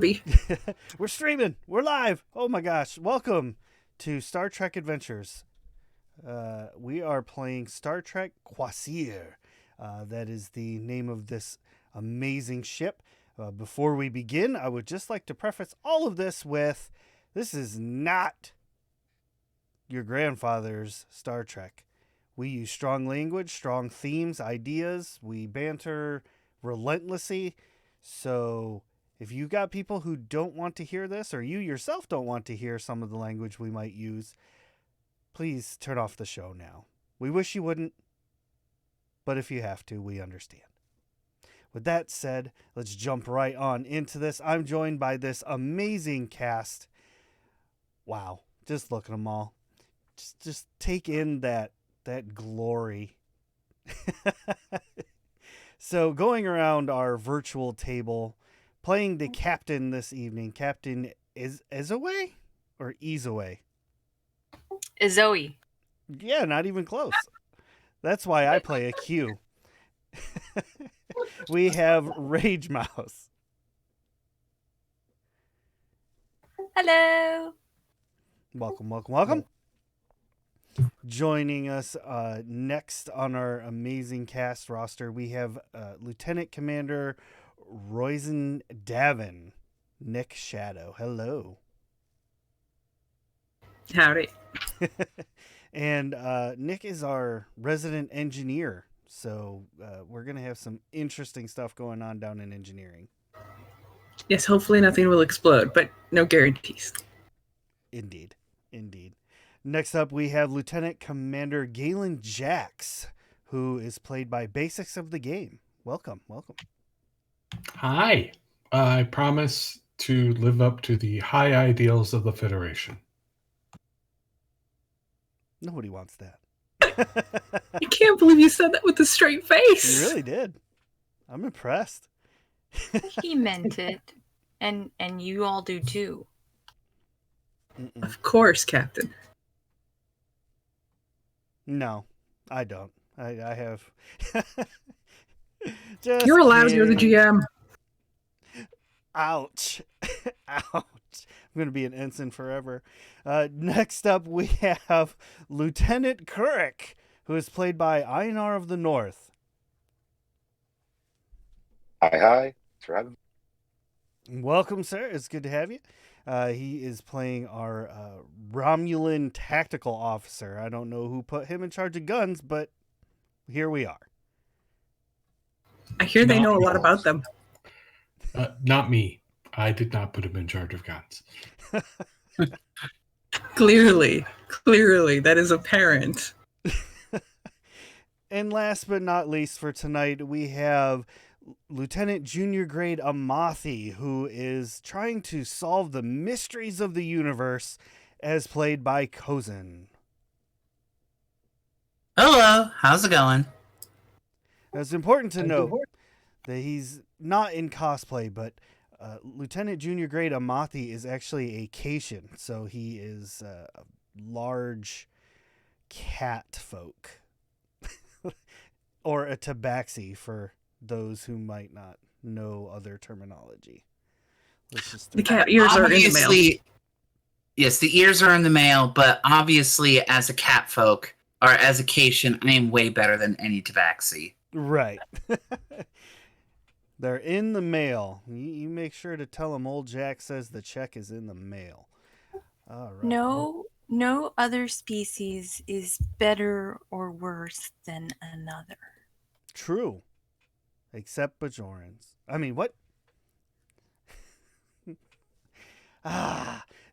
We're streaming. We're live. Oh my gosh. Welcome to Star Trek Adventures. We are playing Star Trek Kvasir. That is the name of this amazing ship. Before we begin, I would just like to preface all of this with this is not your grandfather's Star Trek. We use strong language, strong themes, ideas. We banter relentlessly. So if you've got people who don't want to hear this, or you yourself don't want to hear some of the language we might use, please turn off the show now. We wish you wouldn't, but if you have to, we understand. With that said, let's jump right on into this. I'm joined by this amazing cast. Wow, just look at them all. Just take in that glory. So going around our virtual table, playing the captain this evening. Captain Izaway or Izaway? Zoe. Yeah, not even close. That's why I play a Q. We have Rage Mouse. Hello. Welcome. Joining us next on our amazing cast roster, we have Lieutenant Commander Roizen Davin, Nick Shadow. Hello. Howdy. And Nick is our resident engineer, so we're going to have some interesting stuff going on down in engineering. Yes, hopefully nothing will explode, but no guarantees. Indeed. Next up, we have Lieutenant Commander Galen Jax, who is played by Basics of the Game. Welcome. Hi. I promise to live up to the high ideals of the Federation. Nobody wants that. I can't believe you said that with a straight face. You really did. I'm impressed. He meant it. And you all do too. Of course, Captain. No, I don't. I have. You're allowed. Kidding. You're the GM. Ouch. I'm going to be an ensign forever. Next up, we have Lieutenant Kurik, who is played by Einar of the North. Hi. Thanks for having me. Welcome, sir. It's good to have you. He is playing our Romulan tactical officer. I don't know who put him in charge of guns, but here we are. I hear they know a lot about them. Not me. I did not put him in charge of guns. Clearly, that is apparent. And last but not least for tonight, we have Lieutenant Junior Grade Amathi, who is trying to solve the mysteries of the universe, as played by Kozin. Hello, how's it going? It's important to note that he's not in cosplay, but Lieutenant Junior Grade Amathi is actually a Cation, so he is a large cat folk. Or a tabaxi for those who might not know other terminology. The cat ears are in the mail. Yes, the ears are in the mail, but obviously as a cat folk, or as a Cation, I am way better than any tabaxi. Right. They're in the mail. You make sure to tell them old Jack says the check is in the mail. All right. No other species is better or worse than another. True. Except Bajorans. I mean, what?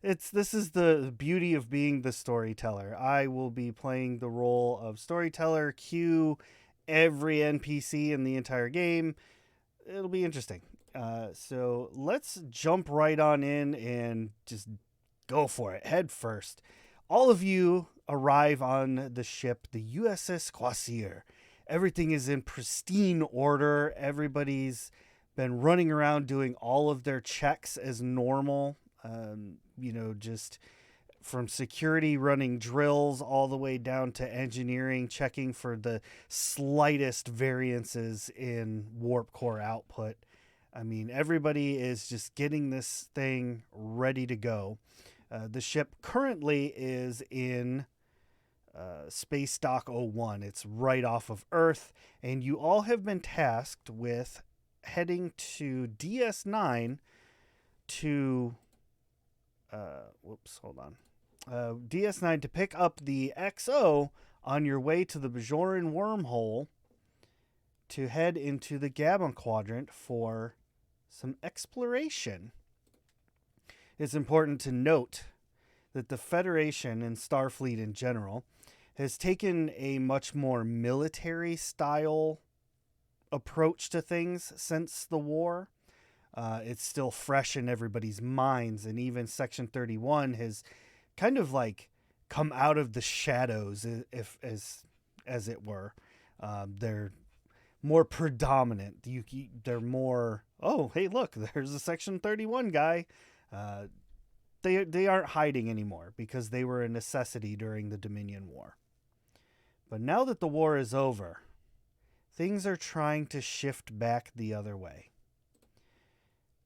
This is the beauty of being the storyteller. I will be playing the role of storyteller, Q, every NPC in the entire game. It'll be interesting. So let's jump right on in and just go for it, head first. All of you arrive on the ship, the USS Kvasir. Everything is in pristine order. Everybody's been running around doing all of their checks as normal. Just from security running drills all the way down to engineering, checking for the slightest variances in warp core output. I mean, everybody is just getting this thing ready to go. The ship currently is in Space Dock 01. It's right off of Earth, and you all have been tasked with heading to DS9 to DS9 to pick up the XO on your way to the Bajoran wormhole to head into the Gamma Quadrant for some exploration. It's important to note that the Federation and Starfleet in general has taken a much more military style approach to things since the war. It's still fresh in everybody's minds, and even Section 31 has kind of like come out of the shadows, as it were. They're more predominant. They're more, oh, hey, look, there's a Section 31 guy. They aren't hiding anymore because they were a necessity during the Dominion War. But now that the war is over, things are trying to shift back the other way.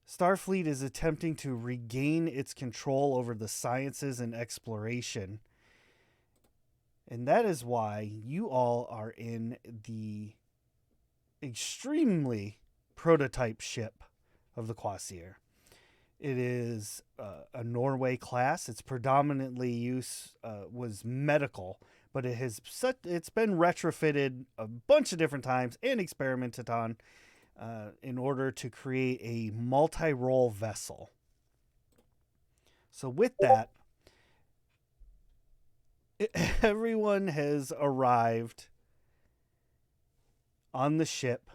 Starfleet is attempting to regain its control over the sciences and exploration. And that is why you all are in the extremely prototype ship of the Kvasir. It is a Norway class. Its predominantly was medical, but it's been retrofitted a bunch of different times and experimented on in order to create a multi-role vessel. So with that, everyone has arrived on the ship,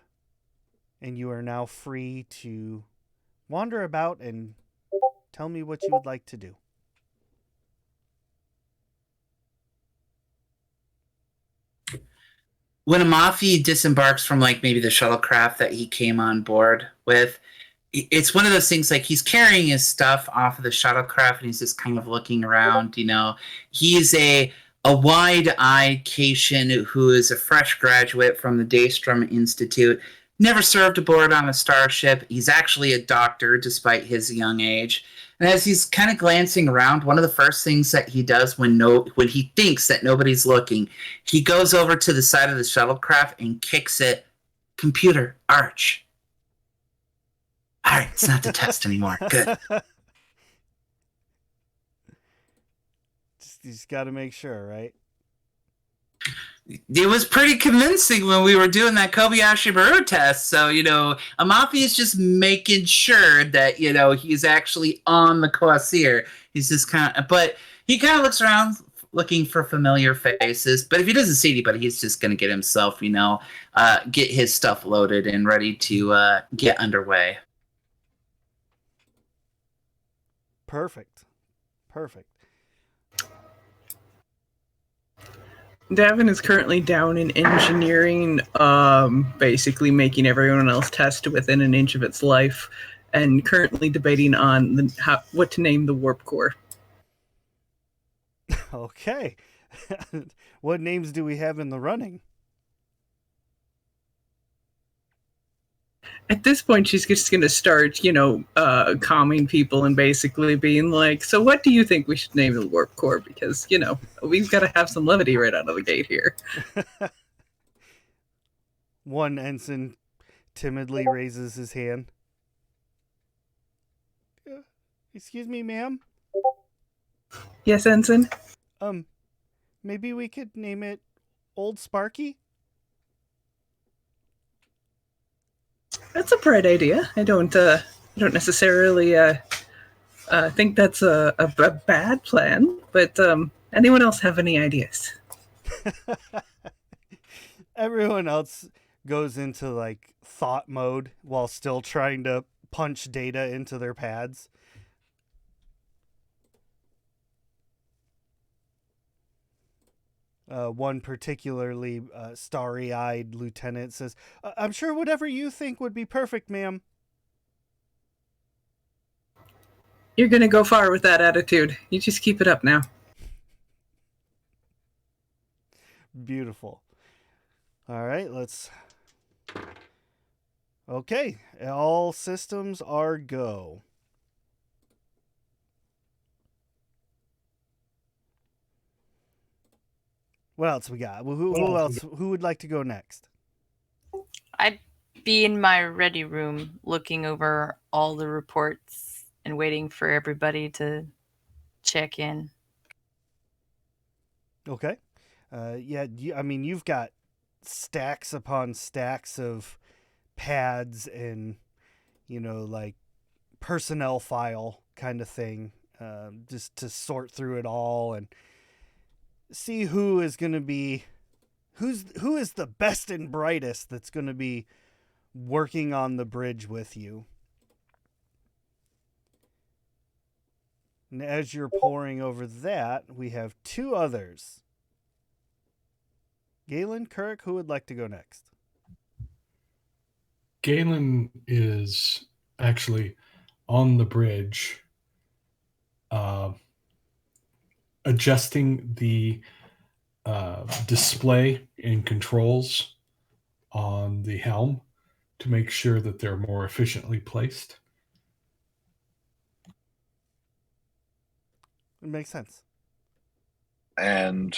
and you are now free to wander about and tell me what you would like to do. When Amafi disembarks from like maybe the shuttlecraft that he came on board with, it's one of those things like he's carrying his stuff off of the shuttlecraft and he's just kind of looking around, you know. He's a wide-eyed Cation who is a fresh graduate from the Daystrom Institute, never served aboard on a starship. He's actually a doctor despite his young age. And as he's kind of glancing around, one of the first things that he does when he thinks that nobody's looking, he goes over to the side of the shuttlecraft and kicks it. Computer, Arch. All right, it's not the test anymore. Good. You just got to make sure, right? It was pretty convincing when we were doing that Kobayashi Maru test. So, you know, Amafi is just making sure that, you know, he's actually on the Kvasir. He's just but he kind of looks around looking for familiar faces. But if he doesn't see anybody, he's just going to get himself, you know, get his stuff loaded and ready to get underway. Perfect. Davin is currently down in engineering, basically making everyone else test within an inch of its life, and currently debating on what to name the warp core. Okay. What names do we have in the running? At this point, she's just going to start, you know, calming people and basically being like, so what do you think we should name the warp core? Because, you know, we've got to have some levity right out of the gate here. One ensign timidly raises his hand. Excuse me, ma'am? Yes, Ensign? Maybe we could name it Old Sparky? That's a bright idea. I don't necessarily think that's a bad plan, but anyone else have any ideas? Everyone else goes into like thought mode while still trying to punch data into their pads. One particularly starry-eyed lieutenant says, I'm sure whatever you think would be perfect, ma'am. You're going to go far with that attitude. You just keep it up now. Beautiful. All right, let's... Okay, all systems are go. What else we got? Who else? Who would like to go next? I'd be in my ready room looking over all the reports and waiting for everybody to check in. Okay. Yeah, I mean, you've got stacks upon stacks of pads and, like personnel file kind of thing, just to sort through it all and see who is going to be, who is the best and brightest that's going to be working on the bridge with you. And as you're poring over that, we have two others. Galen, Kirk, who would like to go next? Galen is actually on the bridge, adjusting the display and controls on the helm to make sure that they're more efficiently placed. It makes sense. And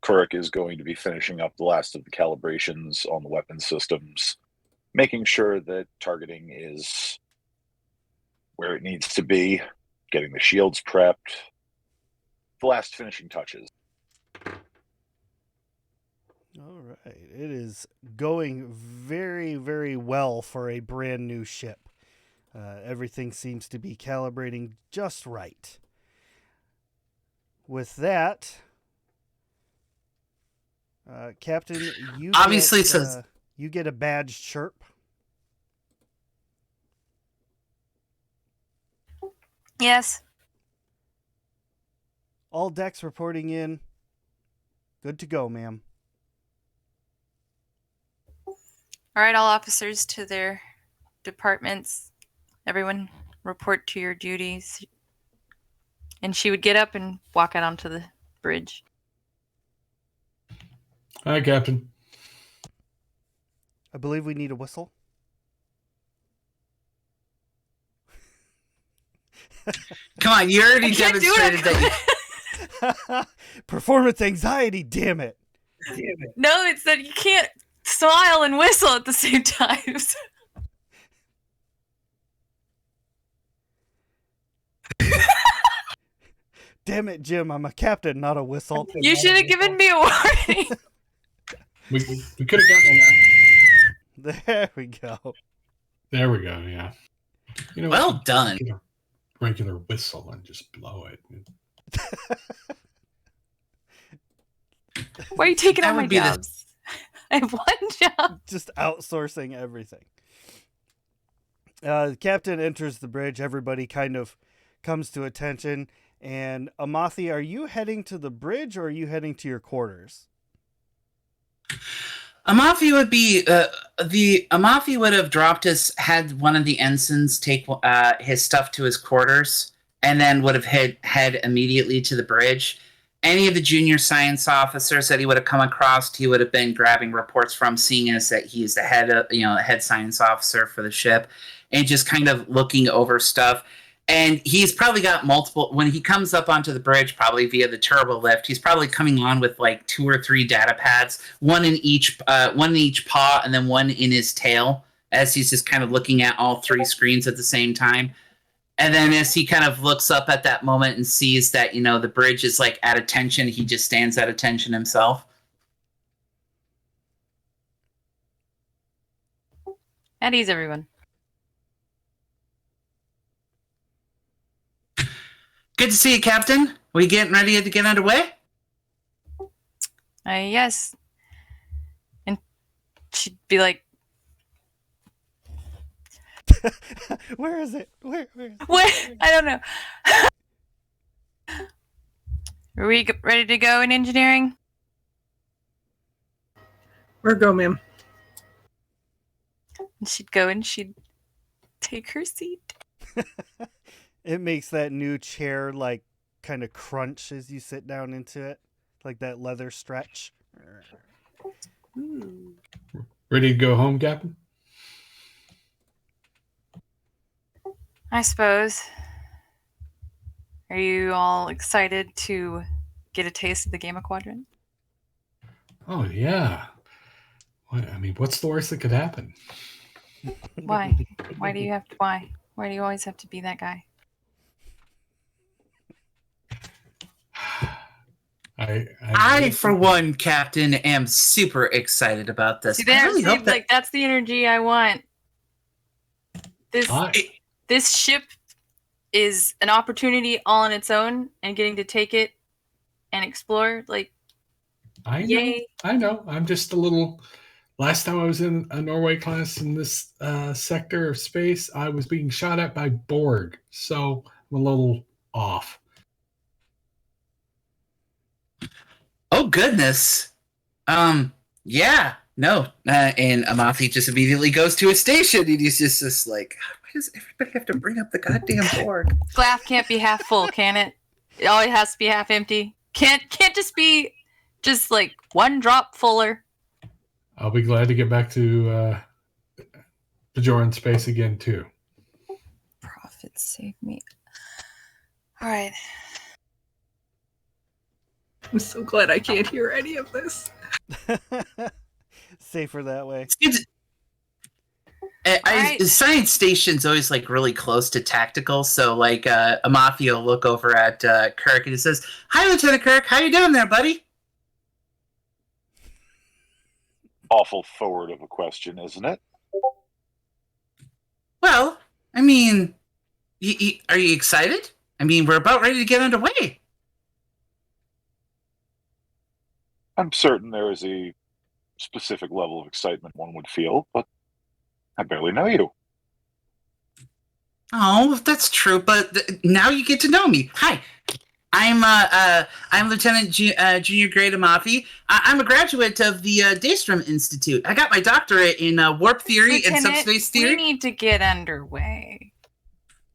Kuruk is going to be finishing up the last of the calibrations on the weapon systems, making sure that targeting is where it needs to be, getting the shields prepped, the last finishing touches. All right. It is going very, very well for a brand new ship. Everything seems to be calibrating just right. With that, Captain, you Obviously, get, you get a badge chirp. Yes. All decks reporting in. Good to go, ma'am. All right, all officers to their departments. Everyone report to your duties. And she would get up and walk out onto the bridge. Hi, Captain. I believe we need a whistle. Come on, you already I can't do demonstrated it. that. Performance anxiety, damn it. No, it's that you can't smile and whistle at the same time. Damn it, Jim, I'm a captain, not a whistle. You should have given me a warning. We could have gotten that. There we go. There we go. Yeah. You know, Well we could done. get a regular whistle and just blow it. Why are you taking That all my would be the- jobs? I have one job. Just outsourcing everything. The captain enters the bridge. Everybody kind of comes to attention. And Amathi, are you heading to the bridge or are you heading to your quarters? Amafi would be Amafi would have dropped had one of the ensigns take his stuff to his quarters, and then would have head immediately to the bridge. Any of the junior science officers that he would have come across, he would have been grabbing reports from, seeing as that he's the head science officer for the ship, and just kind of looking over stuff. And he's probably got multiple, when he comes up onto the bridge, probably via the turbo lift, he's probably coming on with like 2 or 3 data pads, one in each paw and then one in his tail, as he's just kind of looking at all 3 screens at the same time. And then as he kind of looks up at that moment and sees that, the bridge is like at attention, he just stands at attention himself. At ease, everyone. Good to see you, Captain. We getting ready to get underway? Yes. And she'd be like, Where is it? Where is it? what? I don't know. Are we ready to go in engineering? Where go, ma'am? And she'd go and she'd take her seat. It makes that new chair like kind of crunch as you sit down into it, like that leather stretch. Ooh. Ready to go home, Captain? I suppose. Are you all excited to get a taste of the Gamma Quadrant? Oh yeah. I mean, what's the worst that could happen? Why? Why do you have to? Why? Why do you always have to be that guy? I, for one, Captain, am super excited about this. See, there, I really hope that. like that's the energy I want. I, This ship is an opportunity all on its own, and getting to take it and explore, like, I know. yay. I know. I'm just a little. Last time I was in a Norway class in this sector of space, I was being shot at by Borg, so I'm a little off. Oh goodness. Yeah. No. And Amafi just immediately goes to his station, and he's just like, why does everybody have to bring up the goddamn Borg? Glass can't be half full, can it? It always has to be half empty. Can't just be just like one drop fuller. I'll be glad to get back to Bajoran space again too. Prophet save me. All right. I'm so glad I can't hear any of this. Safer that way. Right. Science station's always like really close to tactical, so like Amafi will look over at Kirk and he says, "Hi, Lieutenant Kirk. How you doing there, buddy?" Awful forward of a question, isn't it? Well, I mean, are you excited? I mean, we're about ready to get underway. I'm certain there is a specific level of excitement one would feel, but I barely know you. Oh, that's true, but now you get to know me. Hi, I'm Lieutenant Junior Grade Amafi. I'm a graduate of the Daystrom Institute. I got my doctorate in warp theory and Lieutenant, subspace theory. we need to get underway.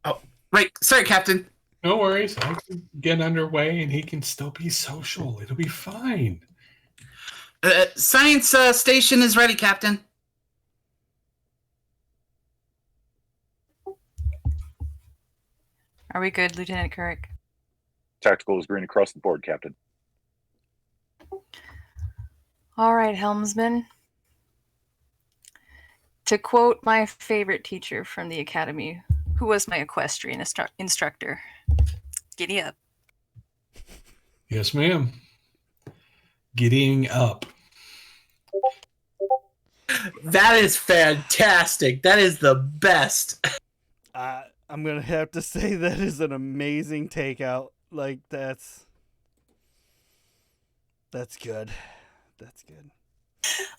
Oh, right. Sorry, Captain. No worries. I can get underway and he can still be social. It'll be fine. Science station is ready, Captain. Are we good, Lieutenant Kirk? Tactical is green across the board, Captain. All right, helmsman. To quote my favorite teacher from the academy, who was my equestrian instructor, giddy up. Yes, ma'am. Giddying up. That is fantastic. That is the best. I'm going to have to say that is an amazing takeout. Like, that's good. That's good.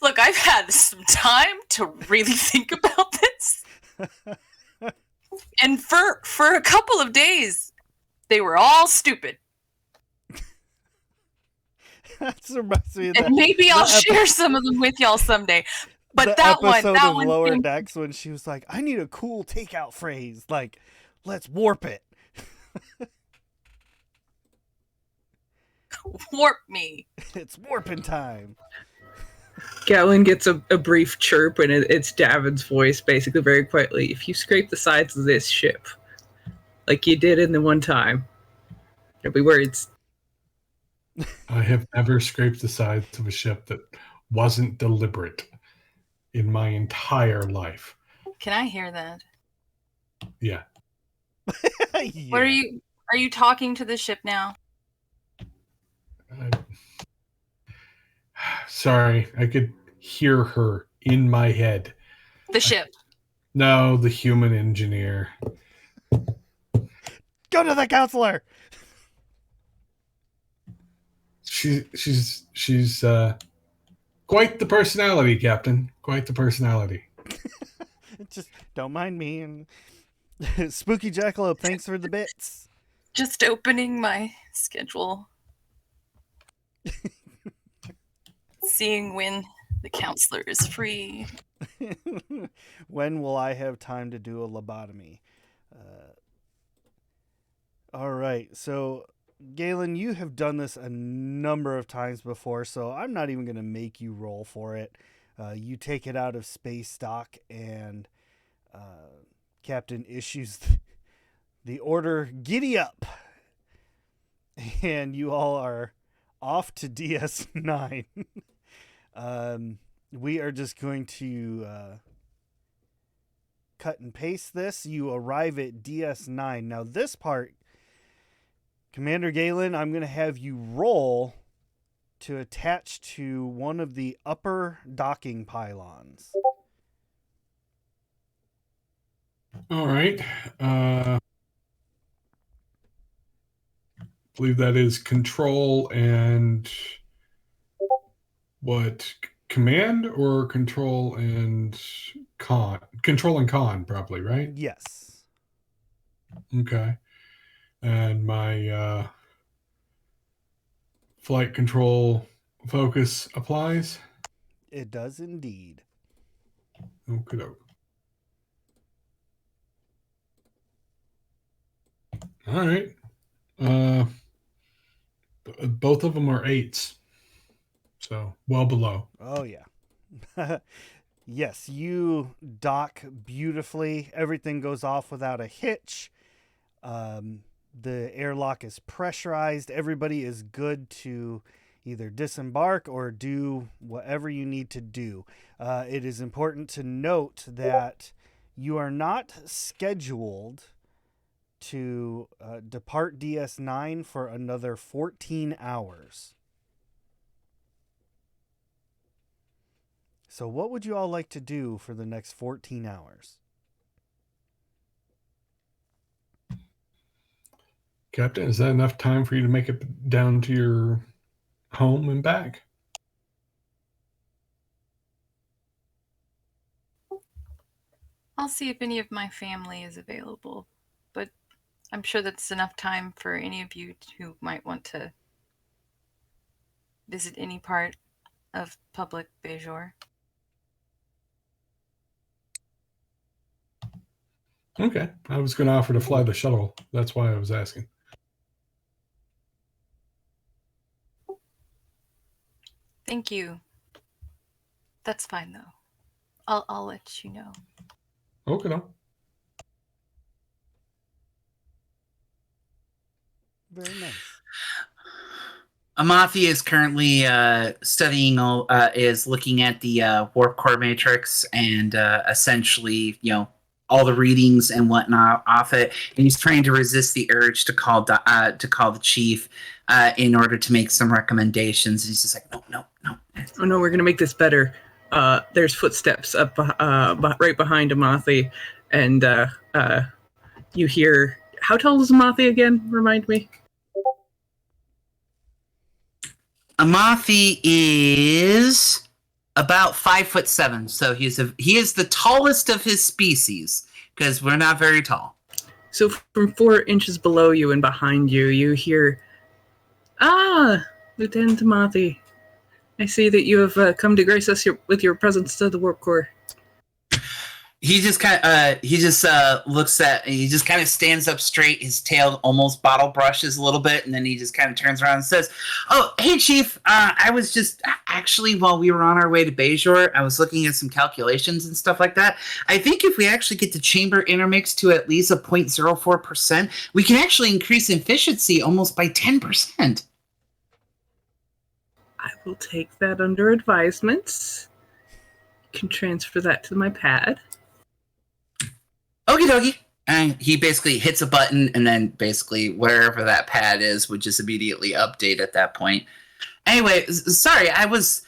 Look, I've had some time to really think about this. And for a couple of days, they were all stupid. That reminds me of And maybe I'll share some of them with y'all someday. But that episode of one Lower thing, Decks when she was like, I need a cool takeout phrase. Like, let's warp it. warp me. It's warping time. Galen gets a brief chirp, and it's Davin's voice, basically very quietly. If you scrape the sides of this ship, like you did in the one time, there'll be words. I have never scraped the sides of a ship that wasn't deliberate in my entire life. Can I hear that? Yeah. Yeah. What are you talking to the ship now? Sorry, I could hear her in my head. The ship. No, the human engineer. Go to the counselor. She's quite the personality, Captain. Quite the personality. Just don't mind me. And Spooky Jackalope, thanks for the bits. Just opening my schedule. Seeing when the counselor is free. When will I have time to do a lobotomy? All right, so Galen, you have done this a number of times before, so I'm not even going to make you roll for it. You take it out of space stock, and Captain issues the order giddy up. And you all are off to DS9. We are just going to cut and paste this. You arrive at DS9. Now this part, Commander Galen, I'm going to have you roll to attach to one of the upper docking pylons. All right. Believe that is control and what? Command or control and con? Control and con, probably, right? Yes. Okay. And my flight control focus applies? It does indeed. Okay. All right. Both of them are 8s. So well below. Oh, yeah. Yes, you dock beautifully. Everything goes off without a hitch. The airlock is pressurized. Everybody is good to either disembark or do whatever you need to do. It is important to note that you are not scheduled to depart DS9 for another 14 hours. So what would you all like to do for the next 14 hours? Captain, is that enough time for you to make it down to your home and back? I'll see if any of my family is available, but I'm sure that's enough time for any of you who might want to visit any part of public Bejor. Okay. I was going to offer to fly the shuttle. That's why I was asking. Thank you. That's fine, though. I'll let you know. Okay, no. Very nice. Amathi is currently studying, is looking at the warp core matrix and essentially, all the readings and whatnot off it, and he's trying to resist the urge to call the chief in order to make some recommendations. And he's just like, no. Oh no, we're gonna make this better. There's footsteps up right behind Amathi, and you hear. How tall is Amathi again? Remind me. Amathi is about 5'7", so he is the tallest of his species because we're not very tall. So from 4 inches below you and behind you, you hear, Lieutenant Amathi, I see that you have come to grace us with your presence to the warp core. He just kind of stands up straight. His tail almost bottle brushes a little bit, and then he just kind of turns around and says, "Oh, hey, Chief. I was just actually, while we were on our way to Bejor, I was looking at some calculations and stuff like that. I think if we actually get the chamber intermix to at least a 0.04%, we can actually increase efficiency almost by 10%. I will take that under advisement. You can transfer that to my pad. Okie dokie. And he basically hits a button, and then basically wherever that pad is would just immediately update at that point. Anyway, sorry, I was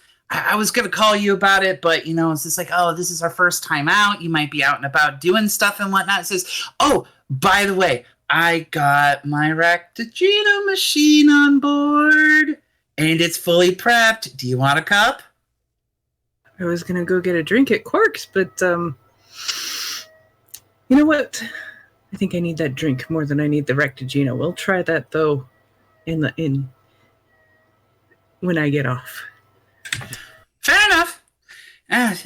gonna call you about it, but it's just like, oh, this is our first time out. You might be out and about doing stuff and whatnot. It says, oh, by the way, I got my Raktajino machine on board, and it's fully prepped. Do you want a cup? I was gonna go get a drink at Quark's, but you know what? I think I need that drink more than I need the Rectagino. We'll try that though when I get off. Fair enough.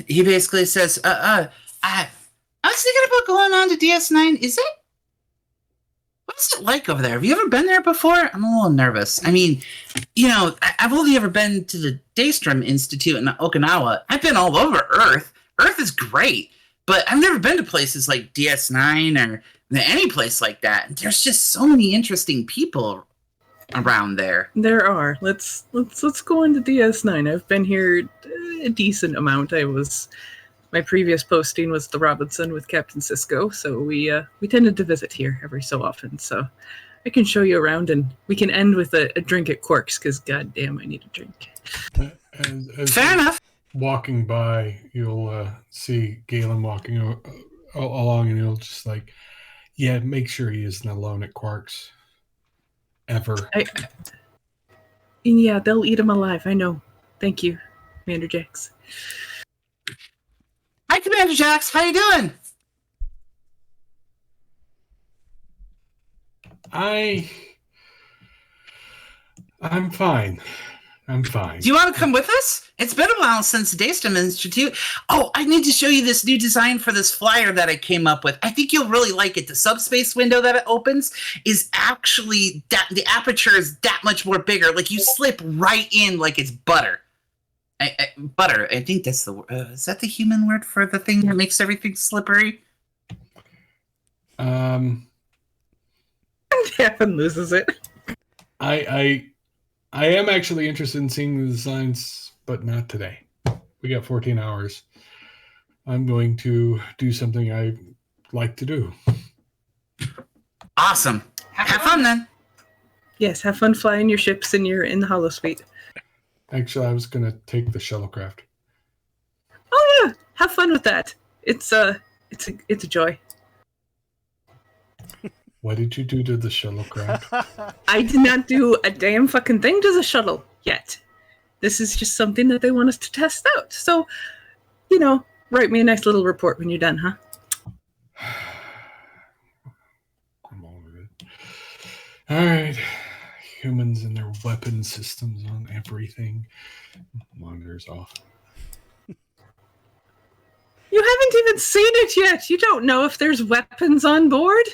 He basically says, I was thinking about going on to DS9. What's it like over there? Have you ever been there before? I'm a little nervous. I mean, I've only ever been to the Daystrom Institute in Okinawa. I've been all over Earth. Earth is great. But I've never been to places like DS9 or any place like that. There's just so many interesting people around there. There are. Let's go into DS9. I've been here a decent amount. My previous posting was the Robinson with Captain Cisco, so we tended to visit here every so often. So I can show you around, and we can end with a drink at Quark's, because goddamn, I need a drink. As Fair enough. walking by, you'll see Galen walking along, and you'll just like, yeah, make sure he isn't alone at Quark's. Ever. Yeah, they'll eat him alive, I know. Thank you, Commander Jax. Hi, Commander Jax. How you doing? I'm fine. I'm fine. Do you want to come with us? It's been a while since Daystem Institute. Oh, I need to show you this new design for this flyer that I came up with. I think you'll really like it. The subspace window that it opens is actually the aperture is that much more bigger. Like you slip right in like it's butter. Butter. I think that's the is that the human word for the thing that makes everything slippery? Gavin loses it. I am actually interested in seeing the designs, but not today. We got 14 hours. I'm going to do something I like to do. Awesome. Have fun then. Yes, have fun flying your ships in the holosuite. Actually, I was going to take the shuttlecraft. Oh yeah, have fun with that. It's a joy. What did you do to the shuttlecraft? I did not do a damn fucking thing to the shuttle yet. This is just something that they want us to test out. So, write me a nice little report when you're done, huh? I'm over it. All right. Humans and their weapon systems on everything. Monitors off. You haven't even seen it yet. You don't know if there's weapons on board.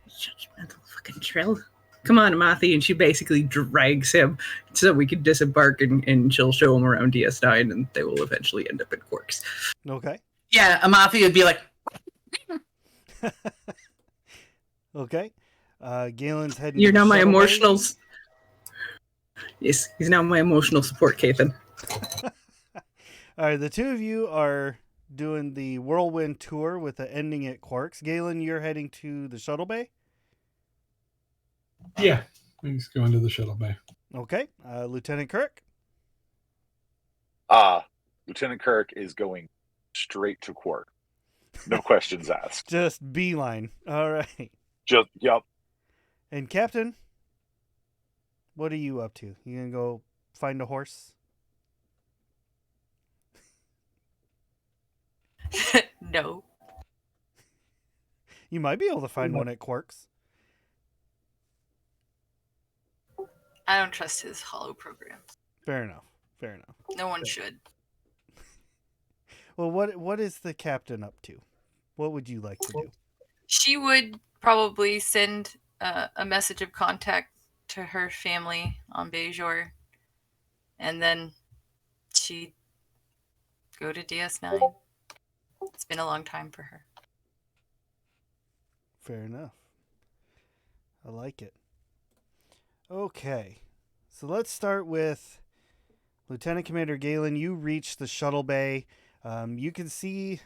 Judgmental fucking Trill. Come on, Amathi, and she basically drags him so we can disembark, and she'll show him around DS9, and they will eventually end up at Quark's. Okay. Yeah, Amafi would be like, Okay. Galen's heading. You're to now the my shuttle bay. emotional. Yes, he's now my emotional support, Kathan. All right, the two of you are doing the whirlwind tour with the ending at Quark's. Galen, you're heading to the shuttle bay. Yeah, he's going to the shuttle bay. Okay. Lieutenant Kirk. Lieutenant Kirk is going straight to Quark. No questions asked. Just beeline. All right. Yep. And Captain, what are you up to? You gonna go find a horse? No. You might be able to find one at Quark's. I don't trust his holo programs. Fair enough. No one should. Well, what is the captain up to? What would you like to do? She would probably send a message of contact to her family on Bajor, and then she'd go to DS9. It's been a long time for her. Fair enough. I like it. Okay. So let's start with Lieutenant Commander Galen. You reach the shuttle bay. You can see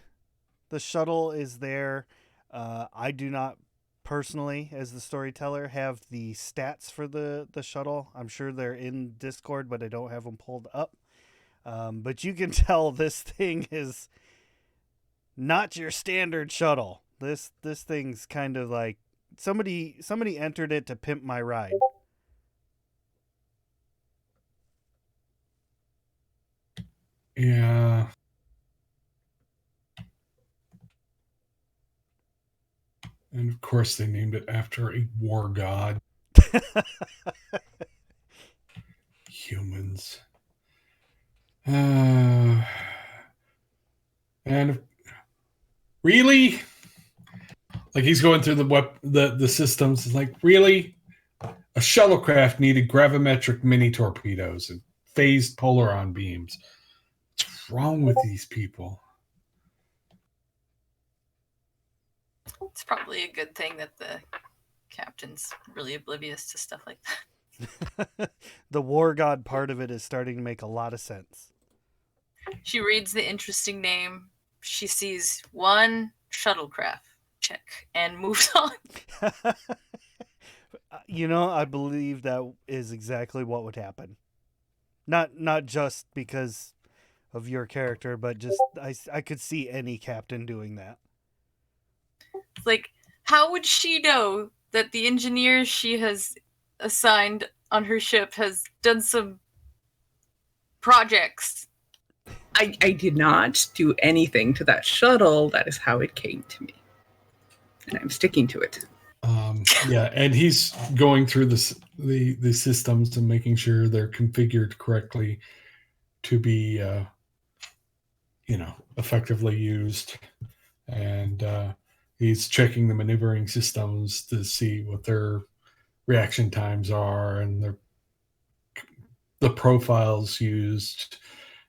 the shuttle is there. I do not personally, as the storyteller, have the stats for the shuttle. I'm sure they're in Discord, but I don't have them pulled up. But you can tell this thing is not your standard shuttle. This thing's kind of like somebody entered it to pimp my ride. Yeah. And of course they named it after a war god. Humans. And really? Like he's going through the systems. It's like, really? A shuttlecraft needed gravimetric mini torpedoes and phased polaron beams. What's wrong with these people? It's probably a good thing that the captain's really oblivious to stuff like that. The war god part of it is starting to make a lot of sense. She reads the interesting name. She sees one shuttlecraft. Check. And moves on. I believe that is exactly what would happen. Not just because of your character, but just I could see any captain doing that. Like, how would she know that the engineer she has assigned on her ship has done some projects? I did not do anything to that shuttle. That is how it came to me. And I'm sticking to it. Yeah, and he's going through the systems and making sure they're configured correctly to be, effectively used. And he's checking the maneuvering systems to see what their reaction times are and the profiles used,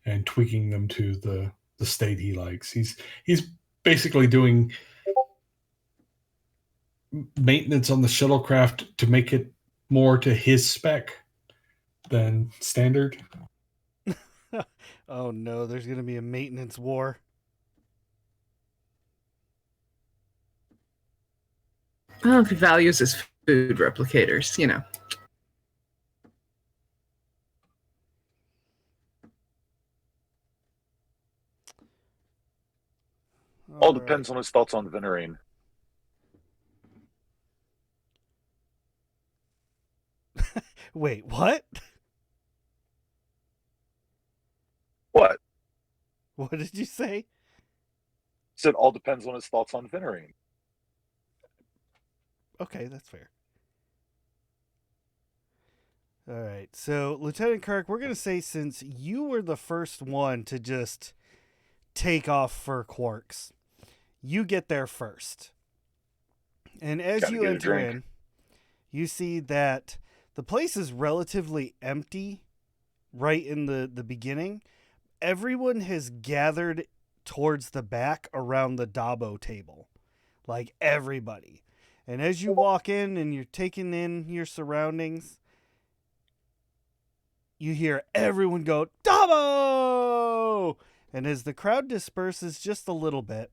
and tweaking them to the state he likes. He's basically doing maintenance on the shuttlecraft to make it more to his spec than standard. Oh no, there's going to be a maintenance war. Well, if he values his food replicators, All depends on his thoughts on Venerine. Wait, what? What? What did you say? Said all depends on his thoughts on Venerine. Okay, that's fair. All right, so Lieutenant Kirk, we're going to say since you were the first one to just take off for Quarks, you get there first. And as Gotta you get a enter drink. in, you see that the place is relatively empty right in the beginning. Everyone has gathered towards the back around the Dabo table. Like everybody. And as you walk in and you're taking in your surroundings, you hear everyone go, Dabo! And as the crowd disperses just a little bit,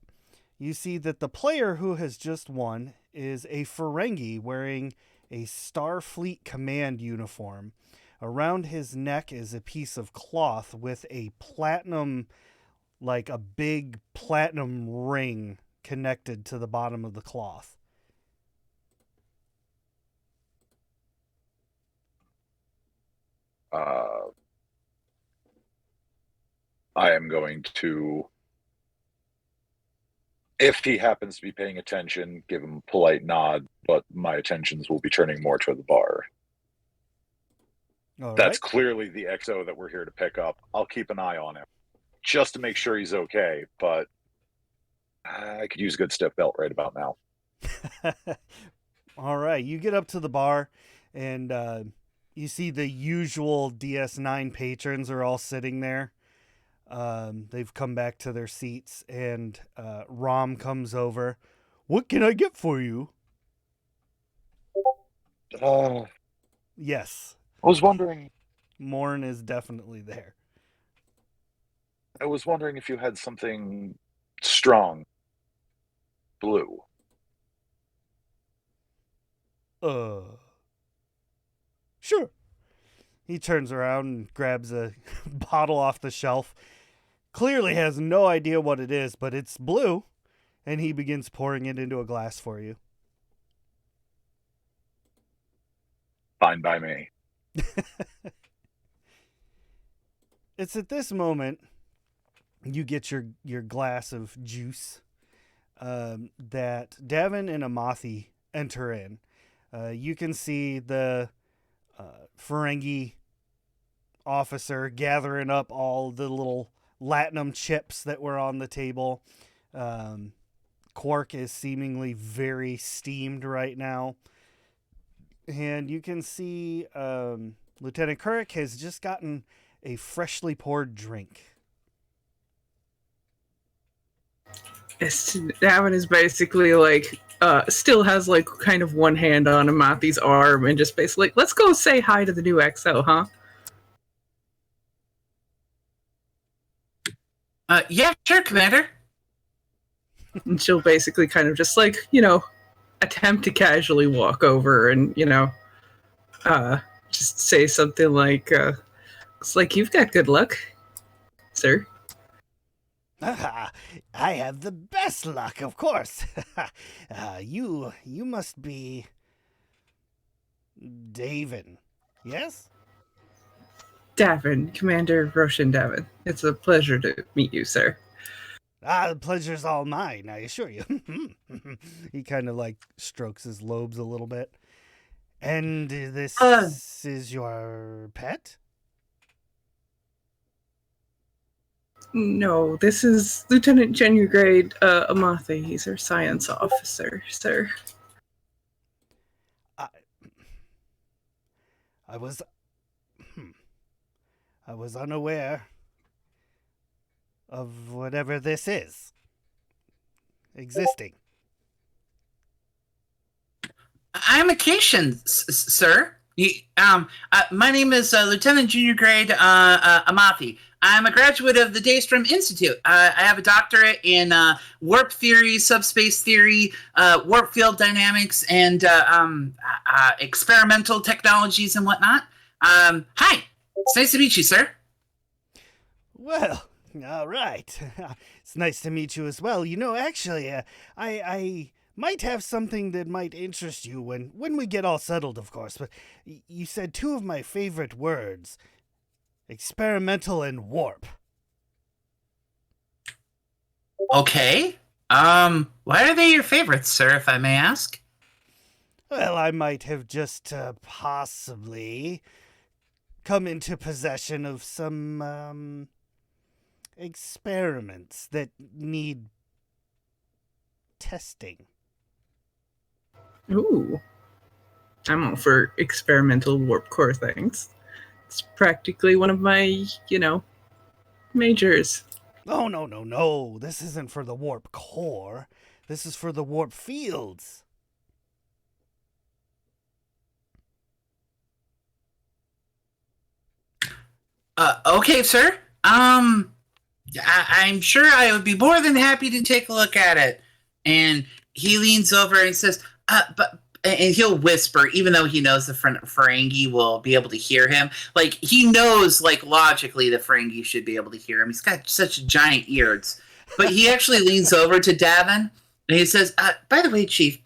you see that the player who has just won is a Ferengi wearing a Starfleet Command uniform. Around his neck is a piece of cloth with a platinum, like a big platinum ring connected to the bottom of the cloth. I am going to, if he happens to be paying attention, give him a polite nod, but my attentions will be turning more to the bar. All That's right. clearly the XO that we're here to pick up. I'll keep an eye on him just to make sure he's okay, but I could use a good stiff belt right about now. All right. You get up to the bar and you see the usual DS9 patrons are all sitting there. They've come back to their seats and Rom comes over. What can I get for you? Yes. I was wondering Morn is definitely there. if you had something strong, blue. Sure. He turns around and grabs a bottle off the shelf. Clearly has no idea what it is, but it's blue. And he begins pouring it into a glass for you. Fine by me. It's at this moment you get your glass of juice that Davin and Amathi enter in. You can see the Ferengi officer gathering up all the little latinum chips that were on the table. Quark is seemingly very steamed right now. And you can see Lieutenant Kirk has just gotten a freshly poured drink. Davin is basically like, still has like kind of one hand on Amathi's arm and just basically like, let's go say hi to the new XO, huh? Yeah, sure, Commander. And she'll basically kind of just like, you know, attempt to casually walk over and, you know, just say something like, looks like you've got good luck, sir. I have the best luck, of course. You must be Davin, yes? Davin, Commander Roshan Davin. It's a pleasure to meet you, sir. The pleasure's all mine, I assure you. He kind of like strokes his lobes a little bit. And this is your pet? No, this is Lieutenant Junior Grade Amathi. He's our science officer, sir. I was unaware of whatever this is existing. I'm a Cation, sir. My name is Lieutenant Junior Grade Amathi. I'm a graduate of the Daystrom Institute. I have a doctorate in warp theory, subspace theory, warp field dynamics, and experimental technologies and whatnot. Hi, it's nice to meet you, sir. Well, all right. It's nice to meet you as well. You know, actually, I might have something that might interest you when we get all settled, of course. But you said two of my favorite words, experimental and warp. Okay. Why are they your favorites, sir, if I may ask? Well, I might have just possibly come into possession of some experiments that need testing. Ooh. I'm all for experimental warp core things. It's practically one of my, you know, majors. Oh, no. This isn't for the warp core. This is for the warp fields. Okay, sir. I'm sure I would be more than happy to take a look at it. And he leans over and says, and he'll whisper, even though he knows the Ferengi will be able to hear him. Like, he knows, like, logically the Ferengi should be able to hear him. He's got such giant ears. But he actually leans over to Davin, and he says, by the way, Chief,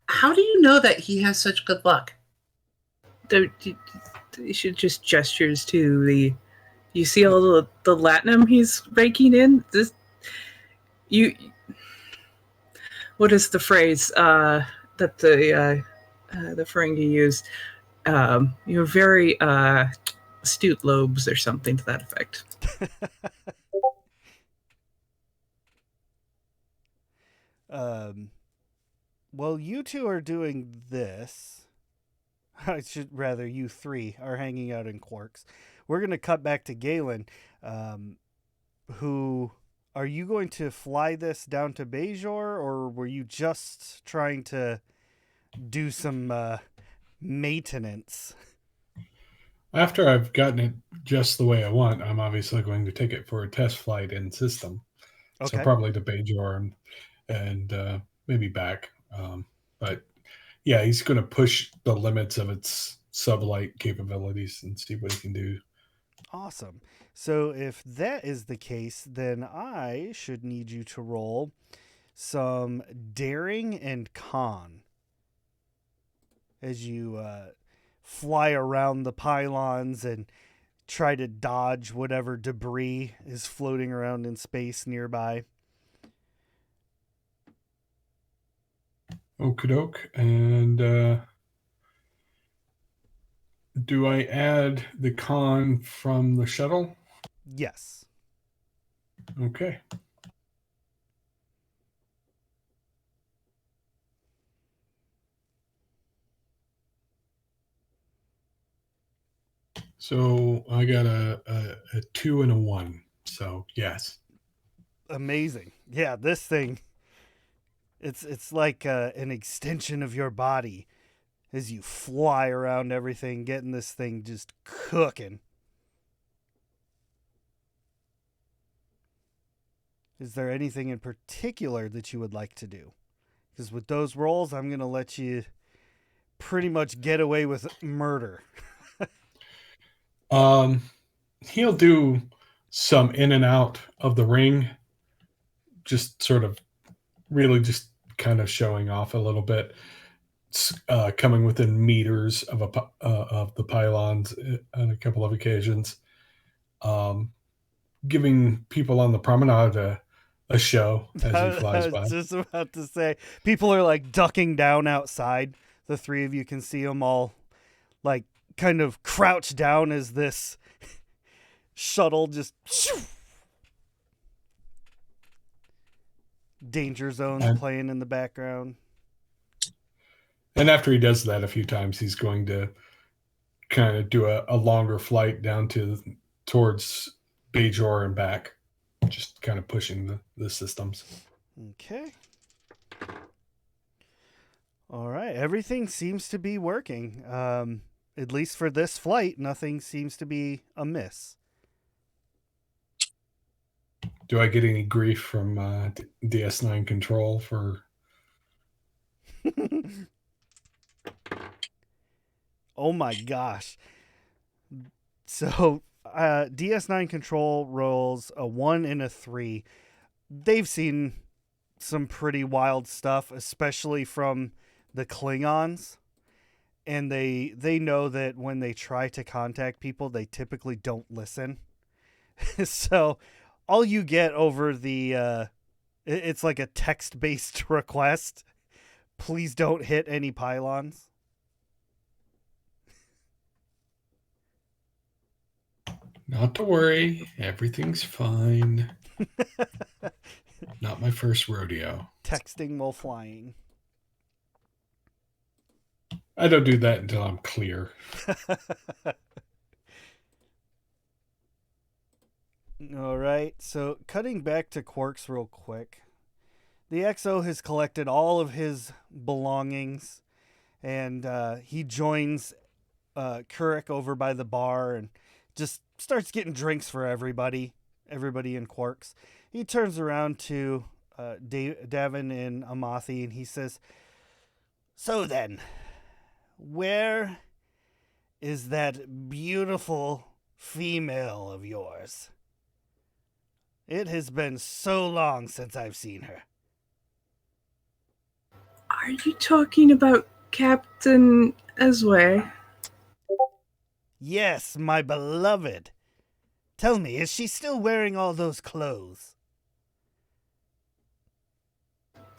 how do you know that he has such good luck? You should just gestures to the... You see all the latinum he's raking in? What is the phrase that the Ferengi use? You're very astute lobes or something to that effect. Well, you two are doing this. I should rather you three are hanging out in Quarks. We're going to cut back to Galen, who... Are you going to fly this down to Bajor, or were you just trying to do some maintenance? After I've gotten it just the way I want, I'm obviously going to take it for a test flight in system. Okay. So probably to Bajor and maybe back. But yeah, he's going to push the limits of its sublight capabilities and see what he can do. Awesome. So if that is the case, then I should need you to roll some daring and con as you fly around the pylons and try to dodge whatever debris is floating around in space nearby. Okie doke. And do I add the con from the shuttle? Yes. Okay. So I got a 2 and a 1. So yes. Amazing. Yeah, this thing It's like an extension of your body as you fly around everything, getting this thing just cooking. Is there anything in particular that you would like to do? Because with those rolls, I'm going to let you pretty much get away with murder. He'll do some in and out of the ring, just sort of really just kind of showing off a little bit, coming within meters of the pylons on a couple of occasions, giving people on the promenade a show as he flies by. I was just about to say, people are like ducking down outside. The three of you can see them all like kind of crouch down as this shuttle just danger zones playing in the background. And after he does that a few times, he's going to kind of do a longer flight down towards Bajor and back, just kind of pushing the systems. Okay. All right. Everything seems to be working. At least for this flight, nothing seems to be amiss. Do I get any grief from DS9 Control for... Oh my gosh. So DS9 Control rolls a 1 and a 3. They've seen some pretty wild stuff, especially from the Klingons. And they know that when they try to contact people, they typically don't listen. So all you get over the it's like a text-based request. Please don't hit any pylons. Not to worry, everything's fine. Not my first rodeo. Texting while flying. I don't do that until I'm clear. All right, so cutting back to Quarks real quick. The XO has collected all of his belongings, and he joins Kurik over by the bar and just starts getting drinks for everybody in Quarks. He turns around to Davin and Amathi, and he says, "So then, where is that beautiful female of yours? It has been so long since I've seen her." Are you talking about Captain Ezwe? Yes, my beloved. Tell me, is she still wearing all those clothes?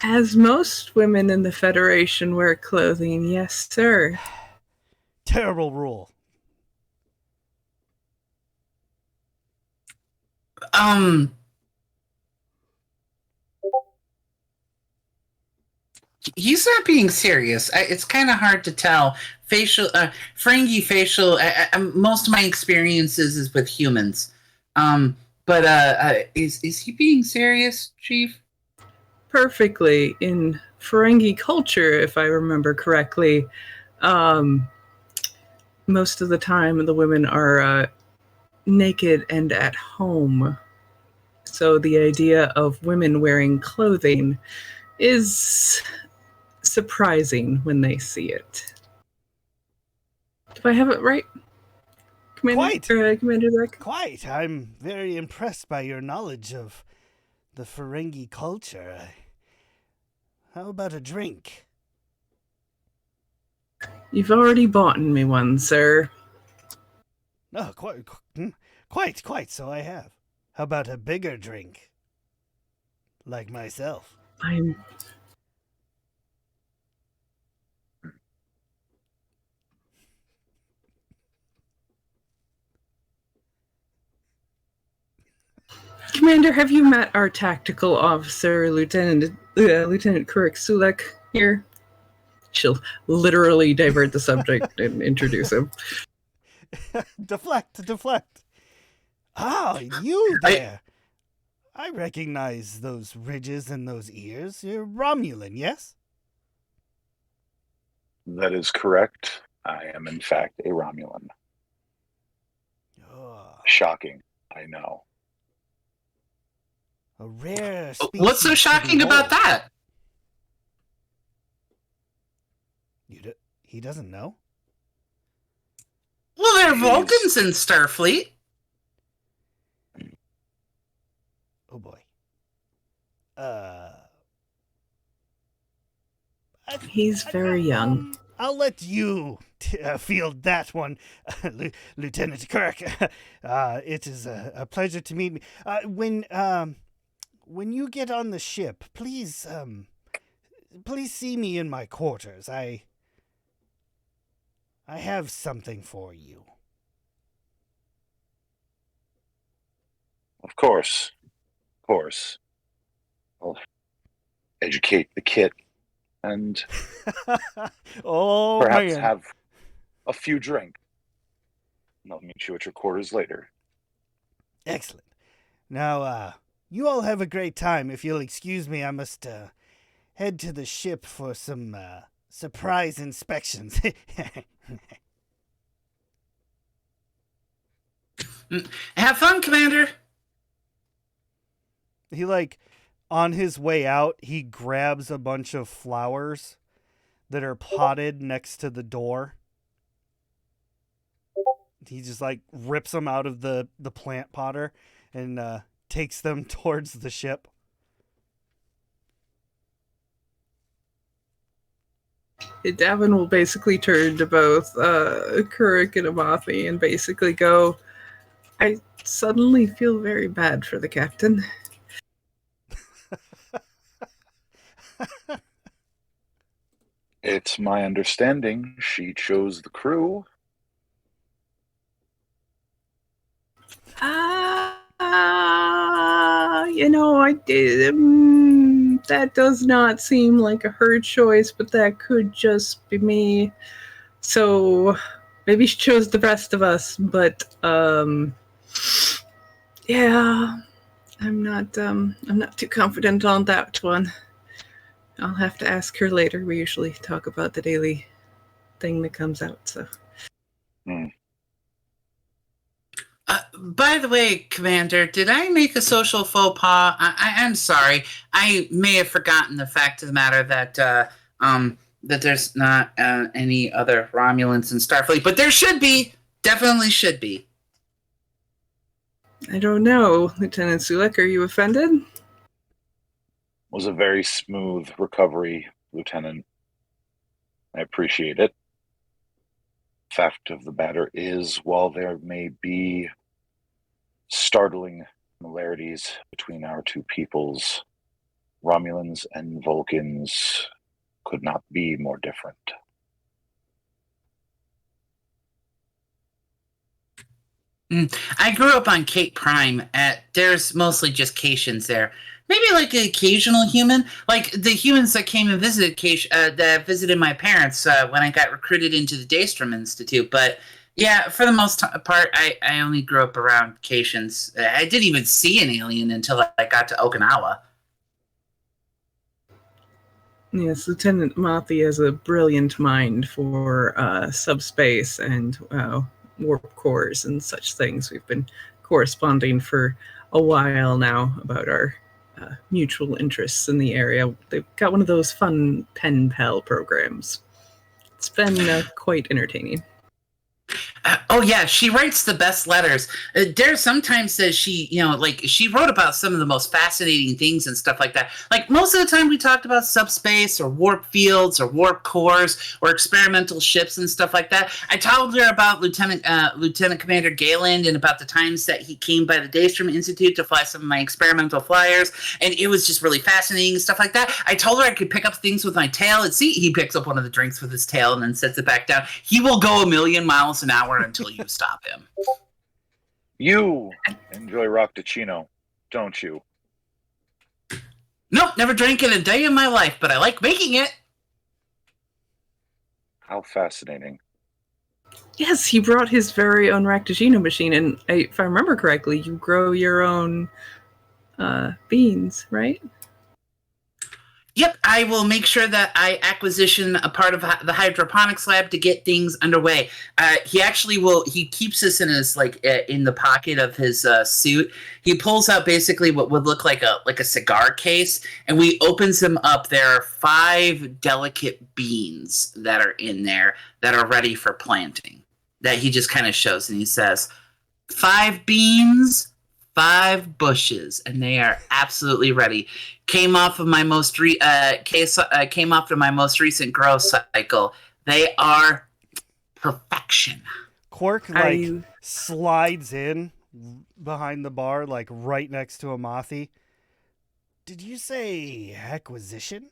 As most women in the Federation wear clothing, yes, sir. Terrible rule. He's not being serious. It's kind of hard to tell. Ferengi facial. Most of my experiences is with humans. But is he being serious, Chief? Perfectly. In Ferengi culture, if I remember correctly, most of the time the women are naked and at home. So the idea of women wearing clothing is surprising when they see it. Do I have it right, Commander? Commander Zach? Quite. I'm very impressed by your knowledge of the Ferengi culture. How about a drink? You've already bought me one, sir. No, quite. So I have. How about a bigger drink? Like myself. Commander, have you met our tactical officer, Lieutenant Kurik Sulek here? She'll literally divert the subject and introduce him. Deflect. Ah, you there. I recognize those ridges and those ears. You're Romulan, yes? That is correct. I am, in fact, a Romulan. Oh, Shocking, I know. a rare species. What's so to shocking about behold. that? He doesn't know? Well, there are He's- Vulcans in Starfleet. Oh boy. He's very young. I'll let you field that one, Lieutenant Kirk. It is a pleasure to meet me. When you get on the ship, please see me in my quarters. I have something for you. Of course. I'll educate the kit and Oh, perhaps man. have a few drinks. And I'll meet you at your quarters later. Excellent. Now, you all have a great time. If you'll excuse me, I must head to the ship for some surprise inspections. Have fun, Commander. He, on his way out, he grabs a bunch of flowers that are potted next to the door. He just, rips them out of the plant potter and takes them towards the ship. Davin will basically turn to both Kurik and Amathi and basically go, I suddenly feel very bad for the captain. It's my understanding she chose the crew. I did. That does not seem like a her choice, but that could just be me. So maybe she chose the rest of us, but yeah, I'm not too confident on that one. I'll have to ask her later. We usually talk about the daily thing that comes out, so. By the way, Commander, did I make a social faux pas? I'm sorry. I may have forgotten the fact of the matter that that there's not any other Romulans in Starfleet, but there should be. Definitely should be. I don't know, Lieutenant Sulek. Are you offended? Was a very smooth recovery, Lieutenant. I appreciate it. Fact of the matter is, while there may be startling similarities between our two peoples, Romulans and Vulcans could not be more different. I grew up on Cape Prime. There's mostly just Caitians there. Maybe like an occasional human, like the humans that came and visited that visited my parents when I got recruited into the Daystrom Institute. But yeah, for the most part, I only grew up around Caitians. I didn't even see an alien until I got to Okinawa. Yes, Lieutenant Mathi has a brilliant mind for subspace and warp cores and such things. We've been corresponding for a while now about our mutual interests in the area. They've got one of those fun pen pal programs. It's been quite entertaining. Oh yeah, she writes the best letters. Dare sometimes says she wrote about some of the most fascinating things and stuff like that. Like most of the time we talked about subspace or warp fields or warp cores or experimental ships and stuff like that. I told her about Lieutenant Commander Galen and about the times that he came by the Daystrom Institute to fly some of my experimental flyers, and it was just really fascinating and stuff like that. I told her I could pick up things with my tail, and see, he picks up one of the drinks with his tail and then sets it back down. He will go 1,000,000 miles an hour until you stop him. You enjoy Roctacino, don't you? Nope, never drank it a day in my life, but I like making it. How fascinating. Yes, he brought his very own Ractagino machine, and if I remember correctly, you grow your own beans, right? Yep, I will make sure that I acquisition a part of the hydroponics lab to get things underway. He actually will. He keeps this in his in the pocket of his suit. He pulls out basically what would look like a cigar case, and when he opens them up, there are 5 delicate beans that are in there that are ready for planting. That he just kind of shows, and he says, 5 beans, 5 bushes, and they are absolutely ready. Came off of my most recent growth cycle. They are perfection. Quark slides in behind the bar, like right next to Amathi. Did you say acquisition?